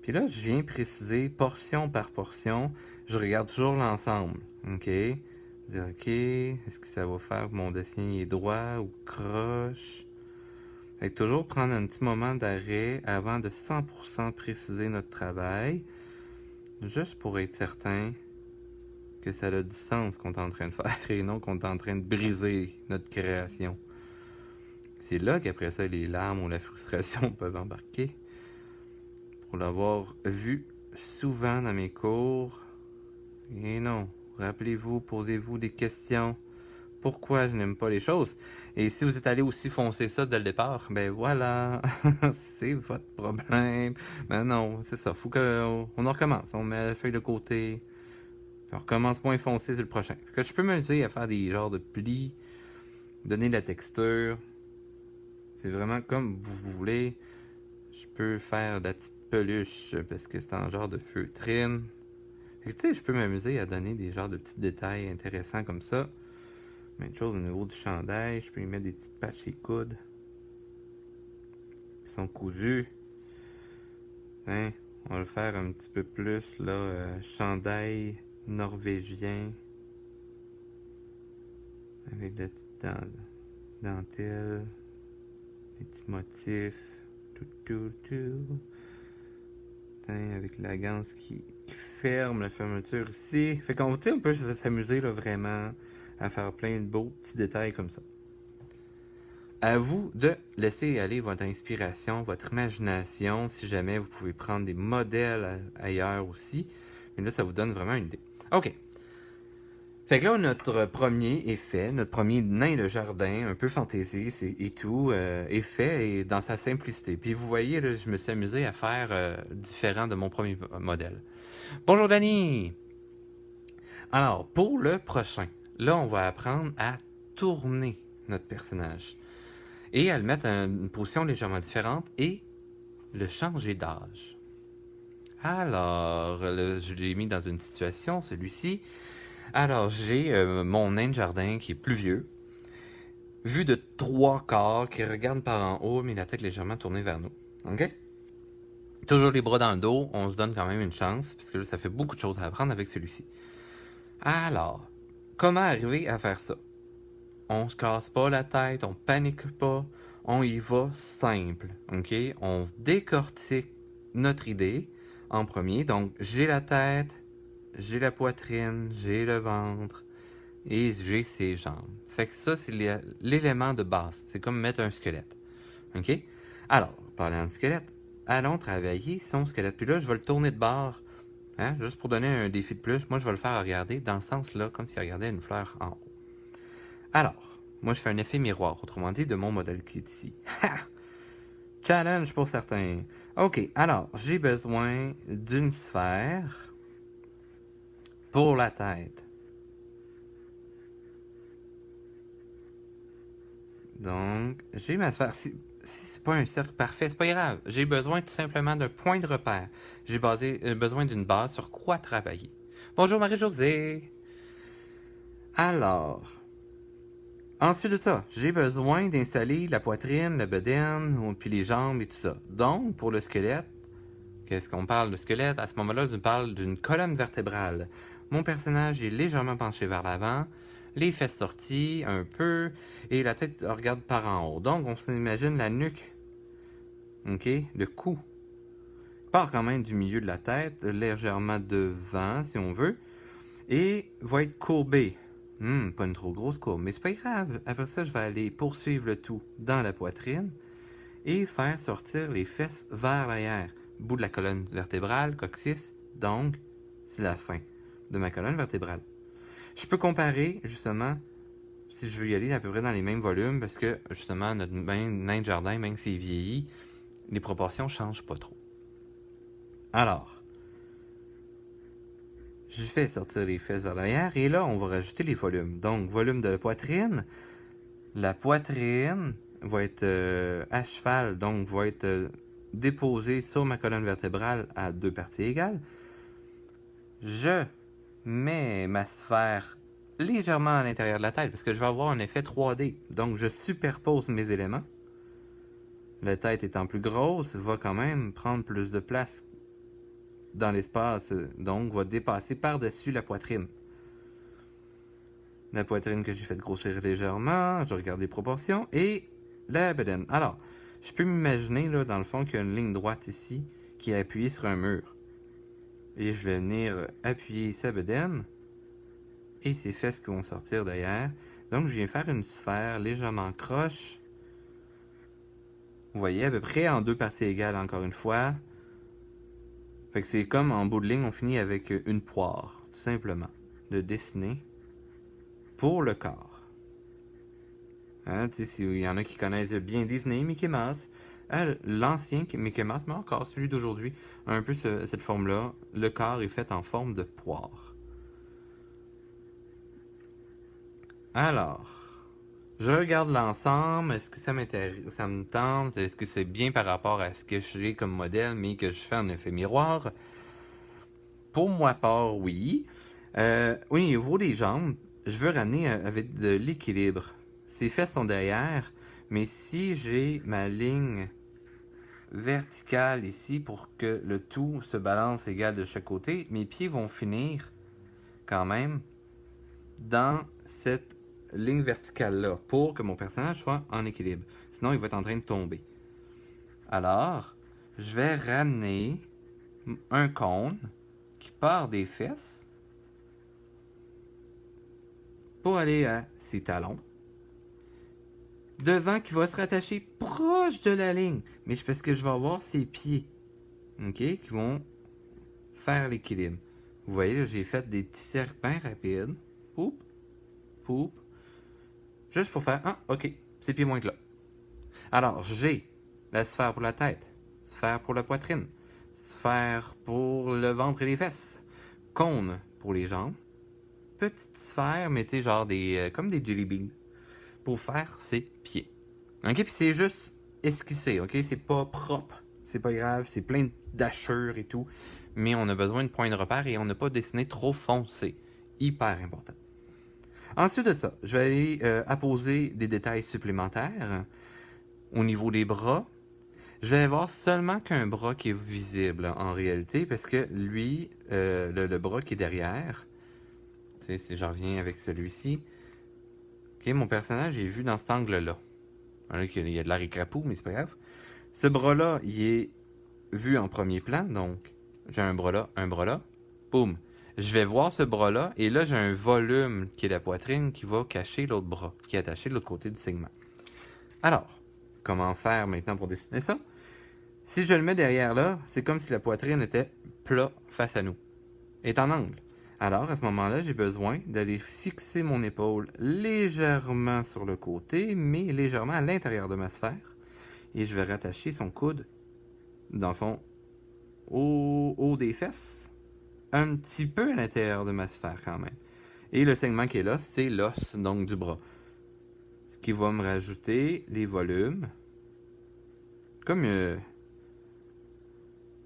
Puis là, je viens préciser portion par portion. Je regarde toujours l'ensemble. OK? Dire, OK, est-ce que ça va faire que mon dessin est droit ou croche? Fait que toujours prendre un petit moment d'arrêt avant de 100% préciser notre travail. Juste pour être certain que ça a du sens qu'on est en train de faire et non qu'on est en train de briser notre création. C'est là qu'après ça, les larmes ou la frustration peuvent embarquer. Pour l'avoir vu souvent dans mes cours, et non, rappelez-vous, posez-vous des questions. Pourquoi je n'aime pas les choses? Et si vous êtes allé aussi foncer ça dès le départ, ben voilà, c'est votre problème. Ben non, c'est ça, faut qu'on en recommence. On met la feuille de côté, puis on recommence point foncé sur le prochain. Fait que je peux m'amuser à faire des genres de plis, donner de la texture. C'est vraiment comme vous voulez. Je peux faire de la petite peluche parce que c'est en genre de feutrine. Fait que tu sais, je peux m'amuser à donner des genres de petits détails intéressants comme ça. Même chose au niveau du chandail, je peux y mettre des petites patches et coudes qui sont cousues. Hein? On va le faire un petit peu plus là, chandail norvégien avec de la petite dentelle, des petits motifs, tout. Hein, avec la ganse qui ferme la fermeture ici. Fait qu'on on peut s'amuser là, vraiment à faire plein de beaux petits détails comme ça. À vous de laisser aller votre inspiration, votre imagination, si jamais vous pouvez prendre des modèles ailleurs aussi. Mais là, ça vous donne vraiment une idée. OK. Fait que là, notre premier est fait, notre premier nain de jardin, un peu fantaisiste et tout, est fait et dans sa simplicité. Puis vous voyez, là, je me suis amusé à faire différent de mon premier modèle. Bonjour Dani! Alors, pour le prochain, là, on va apprendre à tourner notre personnage et à le mettre à une position légèrement différente et le changer d'âge. Alors, je l'ai mis dans une situation, celui-ci. Alors, j'ai mon nain de jardin qui est plus vieux, vu de 3/4, qui regarde par en haut, mais la tête légèrement tournée vers nous. OK? Toujours les bras dans le dos, on se donne quand même une chance, parce que là, ça fait beaucoup de choses à apprendre avec celui-ci. Alors, comment arriver à faire ça? On se casse pas la tête, on panique pas, on y va simple, OK? On décortique notre idée en premier. Donc, j'ai la tête, j'ai la poitrine, j'ai le ventre et j'ai ses jambes. Fait que ça, c'est l'élément de base. C'est comme mettre un squelette, OK? Alors, parlant de squelette, allons travailler son squelette. Puis là, je vais le tourner de bord, hein, juste pour donner un défi de plus. Moi, je vais le faire regarder dans ce sens-là, comme s'il regardait une fleur en haut. Alors, moi, je fais un effet miroir, autrement dit, de mon modèle qui est ici. Ha! Challenge pour certains. OK, alors, j'ai besoin d'une sphère pour la tête. Donc, j'ai ma sphère. Si c'est pas un cercle parfait, c'est pas grave. J'ai besoin tout simplement d'un point de repère. J'ai besoin d'une base sur quoi travailler. Bonjour Marie-Josée. Alors, ensuite de ça, j'ai besoin d'installer la poitrine, la bedaine, puis les jambes et tout ça. Donc, pour le squelette, qu'est-ce qu'on parle de squelette? À ce moment-là, on parle d'une colonne vertébrale. Mon personnage est légèrement penché vers l'avant. les fesses sorties un peu, et la tête regarde par en haut. Donc, on s'imagine la nuque, ok, le cou. Part quand même du milieu de la tête, légèrement devant, si on veut, et va être courbé. Pas une trop grosse courbe, mais c'est pas grave. Après ça, je vais aller poursuivre le tout dans la poitrine et faire sortir les fesses vers l'arrière. Bout de la colonne vertébrale, coccyx, donc c'est la fin de ma colonne vertébrale. Je peux comparer, justement, si je veux y aller à peu près dans les mêmes volumes, parce que, justement, notre nain de jardin, même s'il vieillit, les proportions changent pas trop. Alors, je fais sortir les fesses vers l'arrière, et là, on va rajouter les volumes. Donc, volume de la poitrine va être à cheval, donc va être déposée sur ma colonne vertébrale à 2 parties égales. Je mets ma sphère légèrement à l'intérieur de la tête, parce que je vais avoir un effet 3D. Donc, je superpose mes éléments. La tête étant plus grosse, va quand même prendre plus de place dans l'espace, donc va dépasser par-dessus la poitrine. La poitrine que j'ai fait grossir légèrement, je regarde les proportions, et la bedaine. Alors, je peux m'imaginer, là, dans le fond, qu'il y a une ligne droite ici, qui est appuyée sur un mur. Et je vais venir appuyer sa bedaine, et ses fesses qui vont sortir derrière. Donc, je viens faire une sphère légèrement croche. Vous voyez, à peu près en 2 parties égales, encore une fois. Fait que c'est comme, en bout de ligne, on finit avec une poire, tout simplement, de dessiner pour le corps. Hein, tu sais, s'il y en a qui connaissent bien Disney, Mickey Mouse, l'ancien Mickey Mouse, mais encore celui d'aujourd'hui, a un peu cette forme-là. Le corps est fait en forme de poire. Alors, je regarde l'ensemble. Est-ce que ça m'intéresse, ça me tente? Est-ce que c'est bien par rapport à ce que j'ai comme modèle, mais que je fais en effet miroir? Pour moi part, oui. Au niveau des jambes, je veux ramener avec de l'équilibre. Ses fesses sont derrière, mais si j'ai ma ligne verticale ici pour que le tout se balance égal de chaque côté, mes pieds vont finir quand même dans cette ligne verticale-là pour que mon personnage soit en équilibre. Sinon, il va être en train de tomber. Alors, je vais ramener un cône qui part des fesses pour aller à ses talons. Devant qui va se rattacher proche de la ligne. Mais parce que je vais avoir ses pieds, ok, qui vont faire l'équilibre. Vous voyez, là, j'ai fait des petits cercles bien rapides. Poup, poup. Juste pour faire, ah, ok, ses pieds vont être là. Alors, j'ai la sphère pour la tête, sphère pour la poitrine, sphère pour le ventre et les fesses, cône pour les jambes, petite sphère, mais tu sais, genre comme des jelly beans, pour faire ses pieds. Ok, puis c'est juste esquissé, ok, c'est pas propre, c'est pas grave, c'est plein d'hachures et tout, mais on a besoin de points de repère et on n'a pas dessiné trop foncé. Hyper important. Ensuite de ça, je vais aller apposer des détails supplémentaires au niveau des bras. Je vais avoir seulement qu'un bras qui est visible en réalité, parce que lui, le bras qui est derrière, tu sais, si je reviens avec celui-ci, ok, mon personnage est vu dans cet angle-là. Il y a de l'air écrapou, mais c'est pas grave. Ce bras-là, il est vu en premier plan, donc j'ai un bras là, boum. Je vais voir ce bras-là, et là, j'ai un volume qui est la poitrine qui va cacher l'autre bras, qui est attaché de l'autre côté du segment. Alors, comment faire maintenant pour dessiner ça? Si je le mets derrière là, c'est comme si la poitrine était plat face à nous, est en angle. Alors, à ce moment-là, j'ai besoin d'aller fixer mon épaule légèrement sur le côté, mais légèrement à l'intérieur de ma sphère. Et je vais rattacher son coude, dans le fond, au haut des fesses, un petit peu à l'intérieur de ma sphère quand même. Et le segment qui est là, c'est l'os, donc du bras. Ce qui va me rajouter les volumes, comme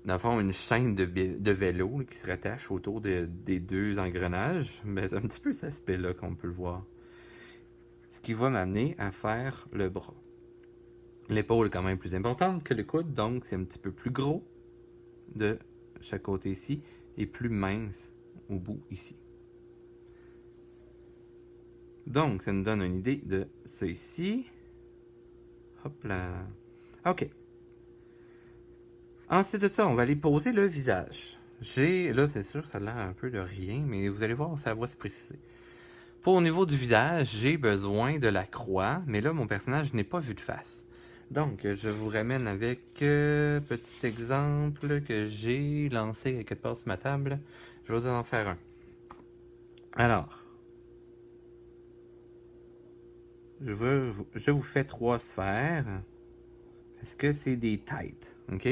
dans le fond, une chaîne de vélo qui se rattache autour des 2 engrenages. Mais c'est un petit peu cet aspect-là qu'on peut le voir. Ce qui va m'amener à faire le bras. L'épaule est quand même plus importante que le coude, donc c'est un petit peu plus gros de chaque côté ici et plus mince au bout ici. Donc, ça nous donne une idée de ça ici. Hop là. OK. Ensuite de ça, on va aller poser le visage. Là, c'est sûr, ça a l'air un peu de rien, mais vous allez voir, ça va se préciser. Pour au niveau du visage, j'ai besoin de la croix, mais là, mon personnage n'est pas vu de face. Donc, je vous ramène avec petit exemple que j'ai lancé quelque part sur ma table. Je vais vous en faire un. Alors, je vous fais 3 sphères parce que c'est des têtes, ok?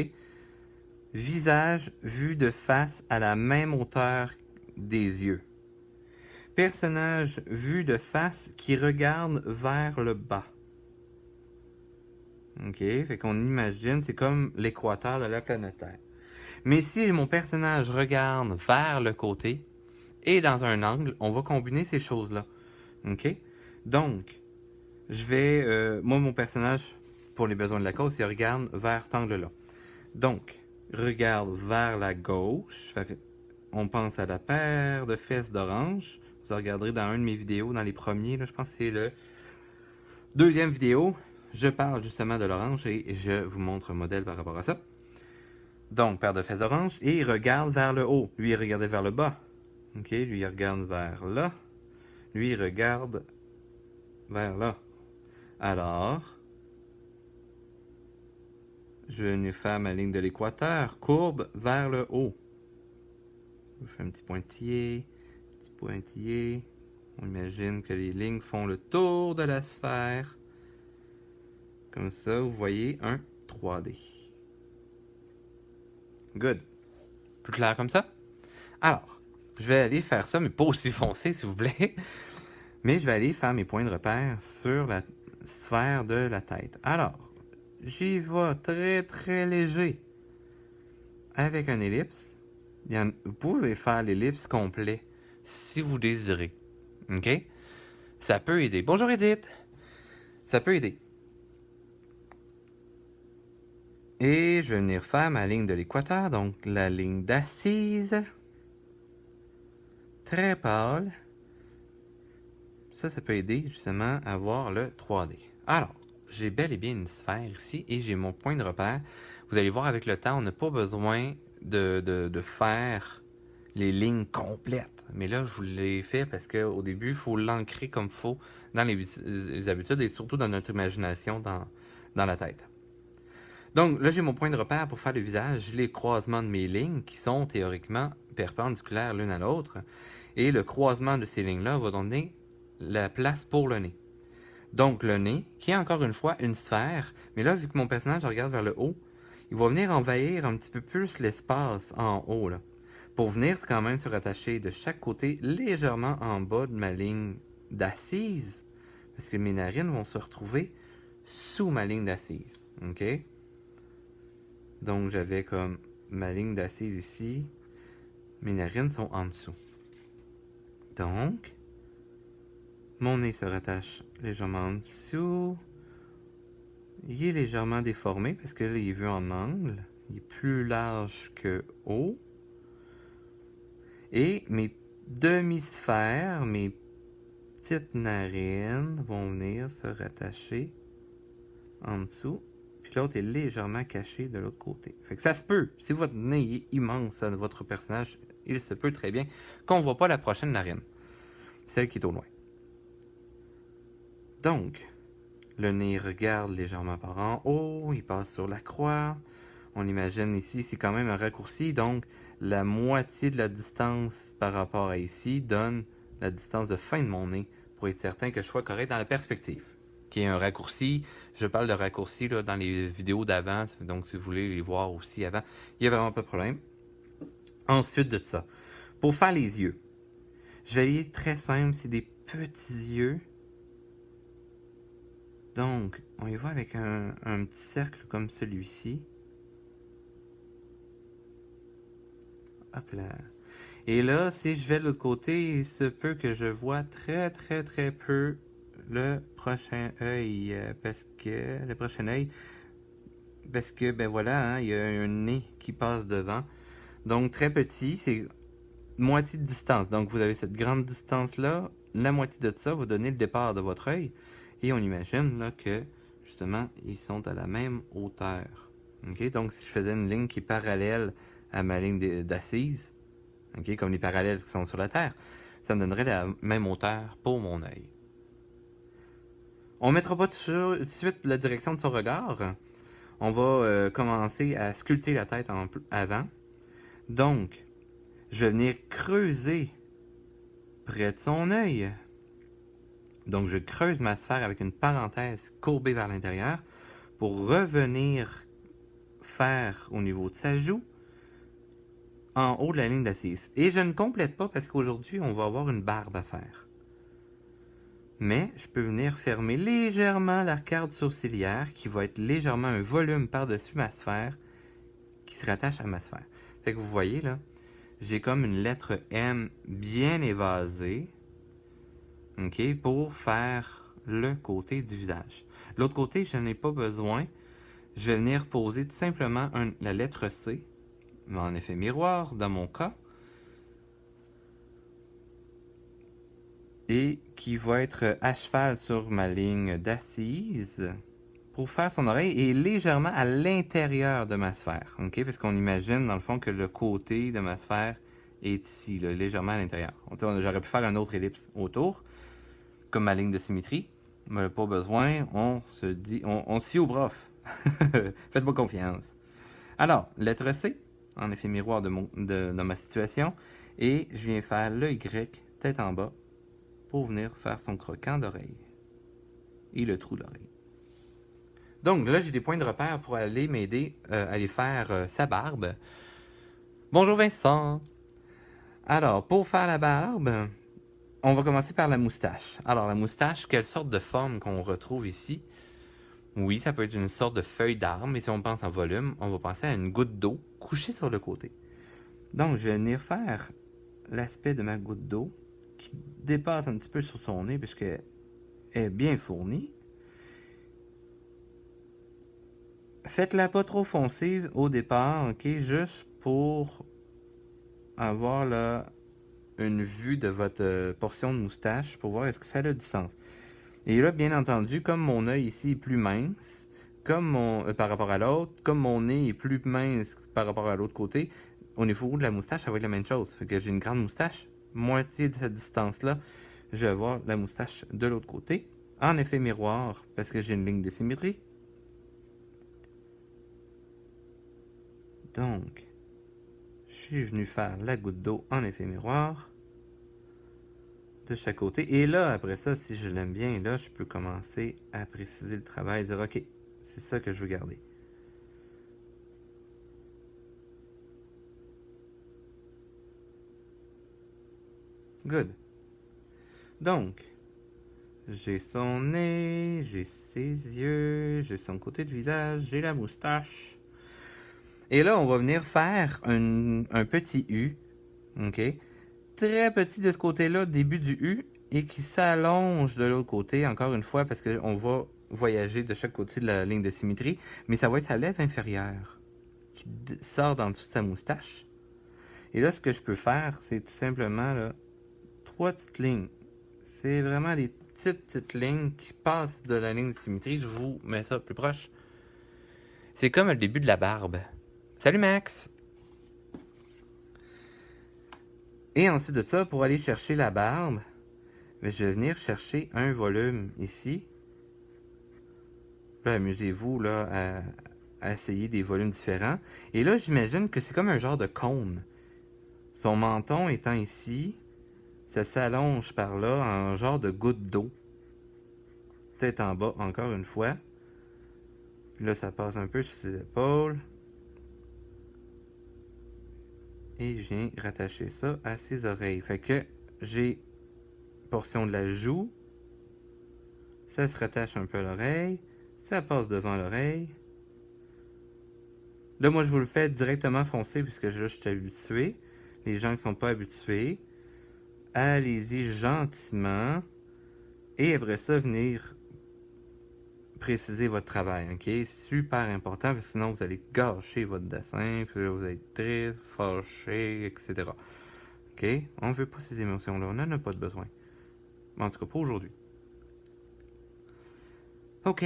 Visage vu de face à la même hauteur des yeux. Personnage vu de face qui regarde vers le bas. Ok, fait qu'on imagine, c'est comme l'équateur de la planète Terre. Mais si mon personnage regarde vers le côté et dans un angle, on va combiner ces choses-là. Ok? Donc, moi, mon personnage, pour les besoins de la cause, il regarde vers cet angle-là. Donc, regarde vers la gauche. On pense à la paire de fesses d'orange. Vous regarderez dans une de mes vidéos, dans les premiers, là, je pense que c'est le deuxième vidéo. Je parle justement de l'orange et je vous montre un modèle par rapport à ça. Donc, paire de fesses d'orange et il regarde vers le haut. Lui, il regardait vers le bas. Ok, lui, il regarde vers là. Lui, il regarde vers là. Alors, je vais venir faire ma ligne de l'équateur, courbe vers le haut. Je fais un petit pointillé, petit pointillé. On imagine que les lignes font le tour de la sphère. Comme ça, vous voyez un 3D. Good. Plus clair comme ça? Alors, je vais aller faire ça, mais pas aussi foncé, s'il vous plaît. Mais je vais aller faire mes points de repère sur la sphère de la tête. Alors, j'y vais très très léger avec un ellipse. Vous pouvez faire l'ellipse complet si vous désirez. OK? Ça peut aider. Bonjour Edith! Ça peut aider. Et je vais venir faire ma ligne de l'équateur, donc la ligne d'assise. Très pâle. Ça peut aider justement à voir le 3D. Alors, j'ai bel et bien une sphère ici et j'ai mon point de repère. Vous allez voir avec le temps, on n'a pas besoin de faire les lignes complètes. Mais là, je vous l'ai fait parce qu'au début, il faut l'ancrer comme il faut dans les habitudes et surtout dans notre imagination dans la tête. Donc là, j'ai mon point de repère pour faire le visage, les croisements de mes lignes qui sont théoriquement perpendiculaires l'une à l'autre. Et le croisement de ces lignes-là va donner la place pour le nez. Donc le nez, qui est encore une fois une sphère, mais là, vu que mon personnage regarde vers le haut, il va venir envahir un petit peu plus l'espace en haut, là, pour venir quand même se rattacher de chaque côté légèrement en bas de ma ligne d'assise, parce que mes narines vont se retrouver sous ma ligne d'assise. OK? Donc j'avais comme ma ligne d'assise ici, mes narines sont en dessous. Donc, mon nez se rattache légèrement en dessous. Il est légèrement déformé parce que là, il est vu en angle. Il est plus large que haut. Et mes demi-sphères, mes petites narines vont venir se rattacher en dessous. Puis l'autre est légèrement caché de l'autre côté. Fait que ça se peut. Si votre nez est immense à votre personnage, il se peut très bien qu'on ne voit pas la prochaine narine. Celle qui est au loin. Donc, le nez regarde légèrement par en haut, il passe sur la croix. On imagine ici, c'est quand même un raccourci, donc la moitié de la distance par rapport à ici donne la distance de fin de mon nez pour être certain que je sois correct dans la perspective. Qui est un raccourci, je parle de raccourci là, dans les vidéos d'avant, donc si vous voulez les voir aussi avant, il n'y a vraiment pas de problème. Ensuite de ça, pour faire les yeux, je vais aller très simple, c'est des petits yeux. Donc, on y va avec un petit cercle comme celui-ci. Hop là. Et là, si je vais de l'autre côté, il se peut que je vois très très très peu le prochain œil. Parce que ben voilà, hein, il y a un nez qui passe devant. Donc très petit, c'est moitié de distance. Donc vous avez cette grande distance-là la moitié de ça va donner le départ de votre œil. Et on imagine là, que, justement, ils sont à la même hauteur. Okay? Donc, si je faisais une ligne qui est parallèle à ma ligne d'assise, okay? Comme les parallèles qui sont sur la Terre, ça me donnerait la même hauteur pour mon œil. On ne mettra pas tout de suite la direction de son regard. On va commencer à sculpter la tête avant. Donc, je vais venir creuser près de son œil. Donc, je creuse ma sphère avec une parenthèse courbée vers l'intérieur pour revenir faire au niveau de sa joue en haut de la ligne d'assise. Et je ne complète pas parce qu'aujourd'hui, on va avoir une barbe à faire. Mais je peux venir fermer légèrement l'arcade sourcilière qui va être légèrement un volume par-dessus ma sphère qui se rattache à ma sphère. Fait que vous voyez là, j'ai comme une lettre M bien évasée, ok, pour faire le côté du visage. L'autre côté, je n'en ai pas besoin. Je vais venir poser tout simplement la lettre C, mais en effet miroir dans mon cas, et qui va être à cheval sur ma ligne d'assise pour faire son oreille et légèrement à l'intérieur de ma sphère, ok? Parce qu'on imagine dans le fond que le côté de ma sphère est ici, là, légèrement à l'intérieur. J'aurais pu faire un autre ellipse autour, comme ma ligne de symétrie, mais pas besoin, on se dit, on se fie au prof. Faites-moi confiance. Alors, lettre C, en effet miroir dans ma situation, et je viens faire le Y, tête en bas, pour venir faire son croquant d'oreille et le trou d'oreille. Donc là, j'ai des points de repère pour aller m'aider à aller faire sa barbe. Bonjour Vincent! Alors, pour faire la barbe, on va commencer par la moustache. Alors, la moustache, quelle sorte de forme qu'on retrouve ici? Oui, ça peut être une sorte de feuille d'arbre, mais si on pense en volume, on va penser à une goutte d'eau couchée sur le côté. Donc, je vais venir faire l'aspect de ma goutte d'eau qui dépasse un petit peu sur son nez puisqu'elle est bien fournie. Faites-la pas trop foncée au départ, ok? Juste pour avoir là une vue de votre portion de moustache pour voir est-ce que ça a du sens. Et là, bien entendu, comme mon œil ici est plus mince, comme par rapport à l'autre, comme mon nez est plus mince par rapport à l'autre côté, au niveau de la moustache, ça va être la même chose. Fait que j'ai une grande moustache, moitié de cette distance-là, je vais avoir la moustache de l'autre côté. En effet miroir, parce que j'ai une ligne de symétrie. Donc, je suis venu faire la goutte d'eau en effet miroir de chaque côté. Et là, après ça, si je l'aime bien, là, je peux commencer à préciser le travail et dire, ok, c'est ça que je veux garder. Good. Donc, j'ai son nez, j'ai ses yeux, j'ai son côté de visage, j'ai la moustache. Et là, on va venir faire un petit U, ok? Très petit de ce côté-là, début du U, et qui s'allonge de l'autre côté, encore une fois, parce qu'on va voyager de chaque côté de la ligne de symétrie, mais ça va être sa lèvre inférieure qui sort d'en dessous de sa moustache. Et là, ce que je peux faire, c'est tout simplement là, 3 petites lignes. C'est vraiment des petites lignes qui passent de la ligne de symétrie. Je vous mets ça plus proche. C'est comme le début de la barbe. Salut Max! Et ensuite de ça, pour aller chercher la barbe, je vais venir chercher un volume ici. Là, amusez-vous là, à essayer des volumes différents. Et là, j'imagine que c'est comme un genre de cône. Son menton étant ici, ça s'allonge par là en genre de goutte d'eau. Tête en bas, encore une fois. Puis là, ça passe un peu sur ses épaules. Et je viens rattacher ça à ses oreilles. Fait que j'ai portion de la joue. Ça se rattache un peu à l'oreille. Ça passe devant l'oreille. Là, moi, je vous le fais directement foncer puisque là, je suis habitué. Les gens qui ne sont pas habitués, allez-y gentiment. Et après ça, venir préciser votre travail, ok? Super important parce que sinon, vous allez gâcher votre dessin, puis là, vous allez être triste, fâché, etc. Ok? On ne veut pas ces émotions-là, on n'en a pas de besoin. En tout cas, pas aujourd'hui. OK,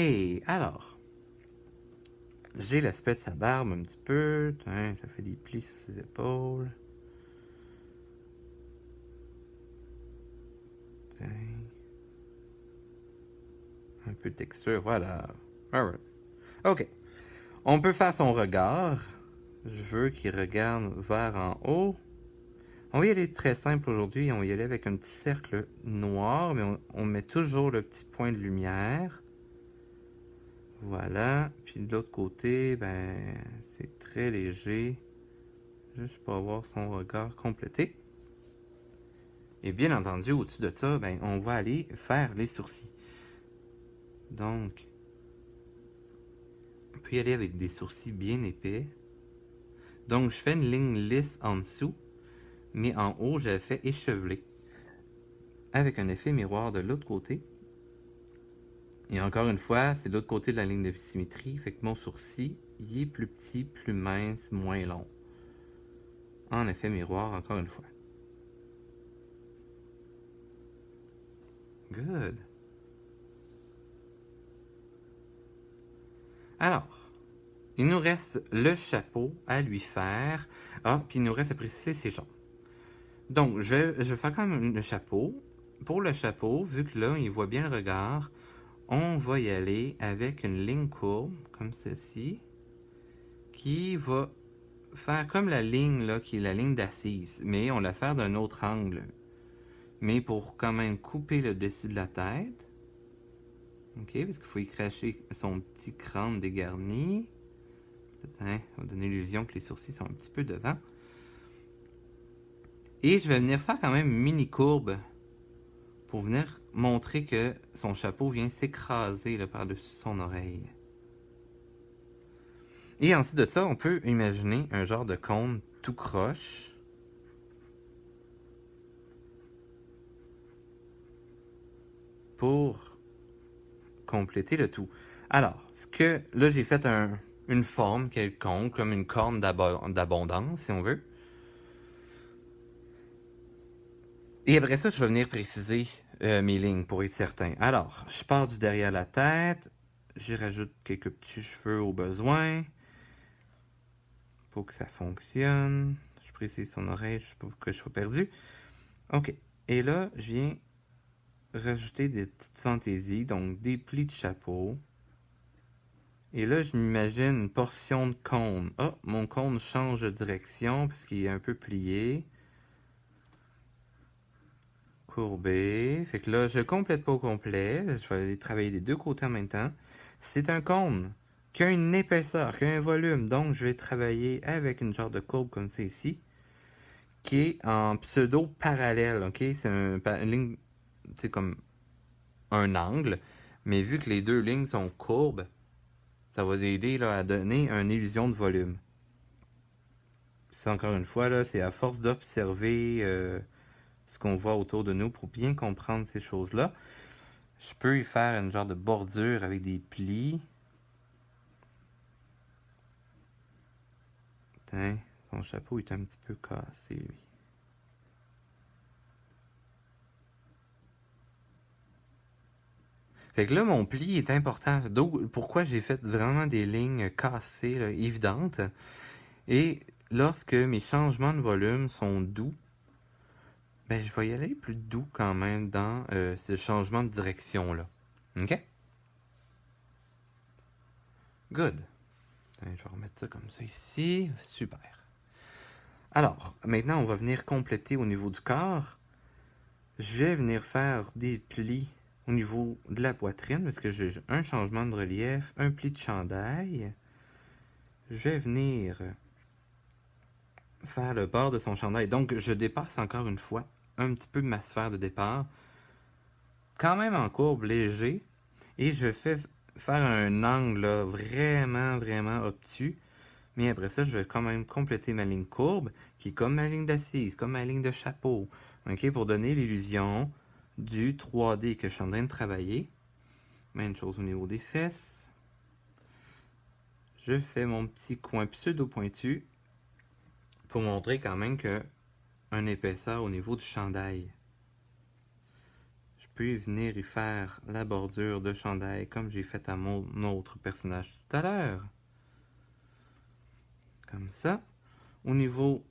alors. J'ai l'aspect de sa barbe un petit peu. Tiens, ça fait des plis sur ses épaules. Tiens. Un peu de texture, voilà. Alright. OK. On peut faire son regard. Je veux qu'il regarde vers en haut. On va y aller très simple aujourd'hui. On va y aller avec un petit cercle noir, mais on met toujours le petit point de lumière. Voilà. Puis de l'autre côté, ben, c'est très léger. Juste pour avoir son regard complété. Et bien entendu, au-dessus de ça, ben, on va aller faire les sourcils. Donc, on peut y aller avec des sourcils bien épais. Donc, je fais une ligne lisse en dessous, mais en haut, j'ai fait échevelé. Avec un effet miroir de l'autre côté. Et encore une fois, c'est de l'autre côté de la ligne de symétrie, fait que mon sourcil, il est plus petit, plus mince, moins long. En effet miroir, encore une fois. Good. Alors, il nous reste le chapeau à lui faire. Ah, puis il nous reste à préciser ses jambes. Donc, je vais faire quand même le chapeau. Pour le chapeau, vu que là, il voit bien le regard, on va y aller avec une ligne courbe, comme ceci, qui va faire comme la ligne, là, qui est la ligne d'assise, mais on la fait d'un autre angle. Mais pour quand même couper le dessus de la tête. OK, parce qu'il faut y cracher son petit crâne dégarni. Hein, on va donner l'illusion que les sourcils sont un petit peu devant. Et je vais venir faire quand même une mini courbe pour venir montrer que son chapeau vient s'écraser par-dessus son oreille. Et ensuite de ça, on peut imaginer un genre de cône tout croche. Pour compléter le tout. Alors, là, j'ai fait une forme quelconque, comme une corne d'abondance, si on veut. Et après ça, je vais venir préciser mes lignes pour être certain. Alors, je pars du derrière la tête. J'y rajoute quelques petits cheveux au besoin. Pour que ça fonctionne. Je précise son oreille, pour que je sois perdu. OK. Et là, je viens rajouter des petites fantaisies, donc des plis de chapeau. Et là, je m'imagine une portion de cône. Ah, mon cône change de direction parce qu'il est un peu plié. Courbé. Fait que là, je complète pas au complet. Je vais aller travailler des deux côtés en même temps. C'est un cône qui a une épaisseur, qui a un volume. Donc, je vais travailler avec une genre de courbe comme ça ici, qui est en pseudo-parallèle. OK? C'est une ligne, c'est comme un angle. Mais vu que les deux lignes sont courbes, ça va aider là, à donner une illusion de volume. Ça, encore une fois, là, c'est à force d'observer ce qu'on voit autour de nous pour bien comprendre ces choses-là. Je peux y faire une genre de bordure avec des plis. Tiens, son chapeau est un petit peu cassé, lui. Fait que là, mon pli est important. Donc, pourquoi j'ai fait vraiment des lignes cassées, là, évidentes. Et lorsque mes changements de volume sont doux, ben, je vais y aller plus doux quand même dans ce changement de direction-là. OK? Good. Je vais remettre ça comme ça ici. Super. Alors, maintenant, on va venir compléter au niveau du corps. Je vais venir faire des plis au niveau de la poitrine parce que j'ai un changement de relief, un pli de chandail. Je vais venir faire le bord de son chandail. Donc, je dépasse encore une fois un petit peu ma sphère de départ. Quand même en courbe, léger. Et je fais faire un angle là, vraiment, vraiment obtus. Mais après ça, je vais quand même compléter ma ligne courbe, qui est comme ma ligne d'assise, comme ma ligne de chapeau. OK, pour donner l'illusion du 3D que je suis en train de travailler. Même chose au niveau des fesses. Je fais mon petit coin pseudo-pointu pour montrer quand même que une épaisseur au niveau du chandail. Je pouvez venir y faire la bordure de chandail comme j'ai fait à mon autre personnage tout à l'heure. Comme ça. Au niveau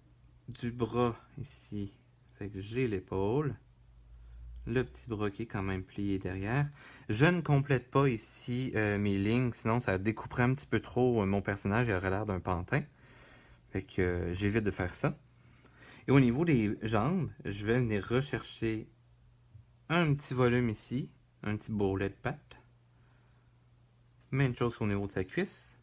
du bras ici, fait que j'ai l'épaule. Le petit bras qui est quand même plié derrière. Je ne complète pas ici mes lignes, sinon ça découperait un petit peu trop mon personnage, il aurait l'air d'un pantin. Fait que j'évite de faire ça. Et au niveau des jambes, je vais venir rechercher un petit volume ici, un petit bourrelet de patte. Même chose au niveau de sa cuisse.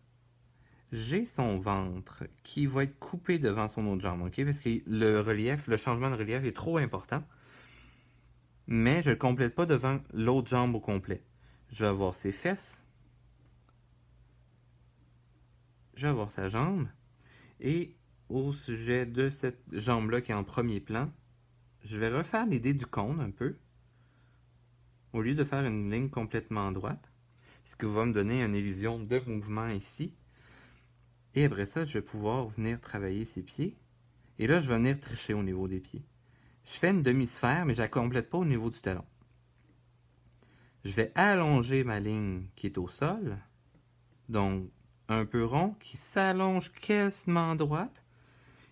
J'ai son ventre qui va être coupé devant son autre jambe, ok? Parce que le relief, le changement de relief est trop important. Mais je ne le complète pas devant l'autre jambe au complet. Je vais avoir ses fesses. Je vais avoir sa jambe. Et au sujet de cette jambe-là qui est en premier plan, je vais refaire l'idée du cône un peu. Au lieu de faire une ligne complètement droite. Ce qui va me donner une illusion de mouvement ici. Et après ça, je vais pouvoir venir travailler ses pieds. Et là, je vais venir tricher au niveau des pieds. Je fais une demi-sphère, mais je ne la complète pas au niveau du talon. Je vais allonger ma ligne qui est au sol. Donc, un peu rond, qui s'allonge quasiment droite.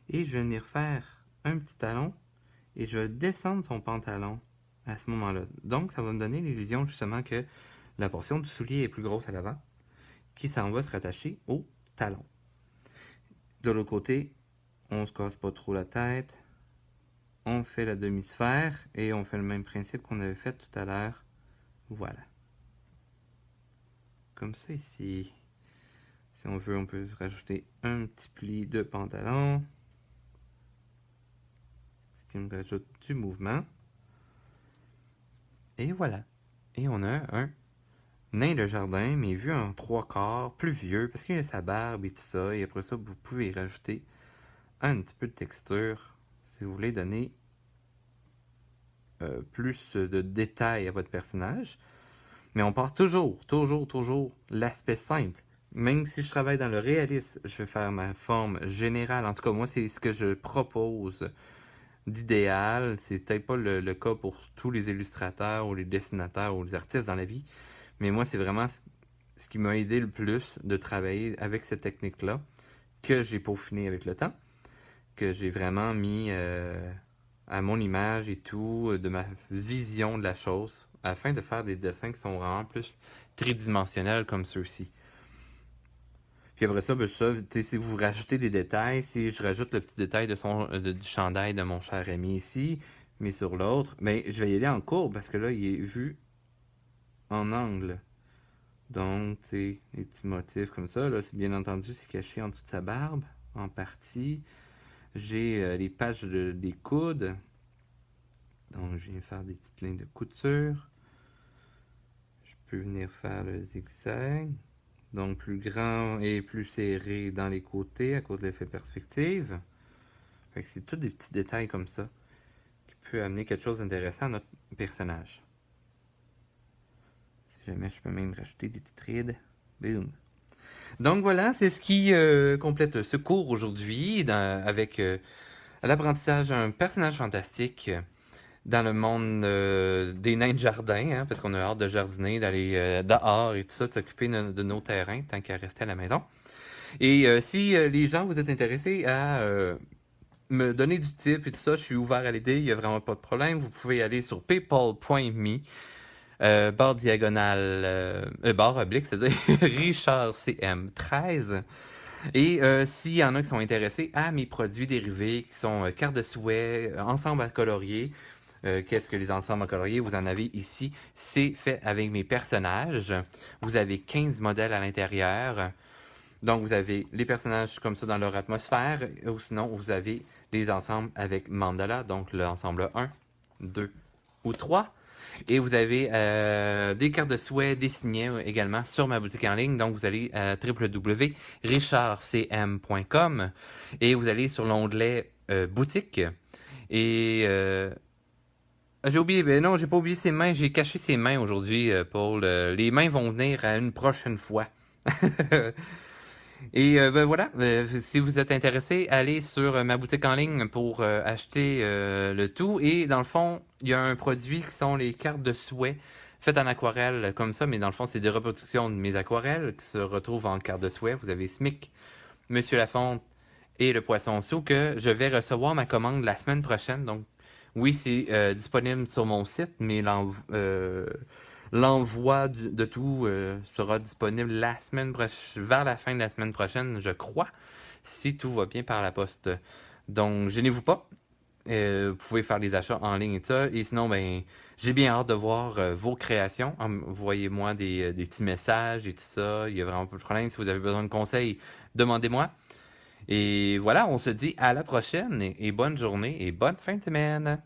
Et je vais venir faire un petit talon. Et je vais descendre son pantalon à ce moment-là. Donc, ça va me donner l'illusion justement que la portion du soulier est plus grosse à l'avant, qui s'en va se rattacher au talon. De l'autre côté, on ne se casse pas trop la tête. On fait la demi-sphère et on fait le même principe qu'on avait fait tout à l'heure. Voilà. Comme ça ici. Si on veut, on peut rajouter un petit pli de pantalon. Ce qui me rajoute du mouvement. Et voilà. Et on a un nain de jardin, mais vu en 3/4, plus vieux, parce qu'il a sa barbe et tout ça. Et après ça, vous pouvez y rajouter un petit peu de texture si vous voulez donner plus de détails à votre personnage. Mais on part toujours l'aspect simple. Même si je travaille dans le réalisme, je vais faire ma forme générale. En tout cas, moi, c'est ce que je propose d'idéal. C'est peut-être pas le cas pour tous les illustrateurs ou les dessinateurs ou les artistes dans la vie. Mais moi, c'est vraiment ce qui m'a aidé le plus de travailler avec cette technique-là, que j'ai peaufiné avec le temps, que j'ai vraiment mis à mon image et tout, de ma vision de la chose, afin de faire des dessins qui sont vraiment plus tridimensionnels comme ceux-ci. Puis après ça, si vous rajoutez des détails, si je rajoute le petit détail du chandail de mon cher ami ici, mais sur l'autre, mais je vais y aller en courbe parce que là, il est vu en angle. Donc, tu sais, les petits motifs comme ça, là, c'est bien entendu, c'est caché en dessous de sa barbe, en partie. J'ai les pages des coudes. Donc, je viens faire des petites lignes de couture. Je peux venir faire le zigzag. Donc, plus grand et plus serré dans les côtés à cause de l'effet perspective. Fait que c'est tous des petits détails comme ça qui peut amener quelque chose d'intéressant à notre personnage. Si jamais je peux même rajouter des petites rides. Boom. Donc voilà, c'est ce qui complète ce cours aujourd'hui avec l'apprentissage d'un personnage fantastique dans le monde des nains de jardin, hein, parce qu'on a hâte de jardiner, d'aller dehors et tout ça, de s'occuper de nos terrains tant qu'à rester à la maison. Et si les gens vous êtes intéressés à me donner du tip et tout ça, je suis ouvert à l'idée, il n'y a vraiment pas de problème. Vous pouvez aller sur paypal.me barre diagonale, barre oblique, c'est-à-dire Richard CM13. Et s'il y en a qui sont intéressés à mes produits dérivés, qui sont cartes de souhait, ensemble à colorier, qu'est-ce que les ensembles à colorier? Vous en avez ici. C'est fait avec mes personnages. Vous avez 15 modèles à l'intérieur. Donc, vous avez les personnages comme ça dans leur atmosphère. Ou sinon, vous avez les ensembles avec mandala. Donc, l'ensemble 1, 2 ou 3. Et vous avez des cartes de souhait dessinées également sur ma boutique en ligne. Donc, vous allez à www.richardcm.com et vous allez sur l'onglet boutique. Et j'ai oublié, non, j'ai pas oublié ses mains. J'ai caché ses mains aujourd'hui, Paul. Les mains vont venir à une prochaine fois. Et ben voilà, si vous êtes intéressé, allez sur ma boutique en ligne pour acheter le tout. Et dans le fond, il y a un produit qui sont les cartes de souhait faites en aquarelle comme ça, mais dans le fond, c'est des reproductions de mes aquarelles qui se retrouvent en cartes de souhait. Vous avez Smic, Monsieur Lafonte et le Poisson Sous que je vais recevoir ma commande la semaine prochaine. Donc, oui, c'est disponible sur mon site, mais l'envoi de tout sera disponible vers la fin de la semaine prochaine, je crois, si tout va bien par la poste. Donc, gênez-vous pas. Vous pouvez faire les achats en ligne et tout ça. Et sinon, ben, j'ai bien hâte de voir vos créations. Envoyez-moi des petits messages et tout ça. Il y a vraiment pas de problème. Si vous avez besoin de conseils, demandez-moi. Et voilà, on se dit à la prochaine et bonne journée et bonne fin de semaine.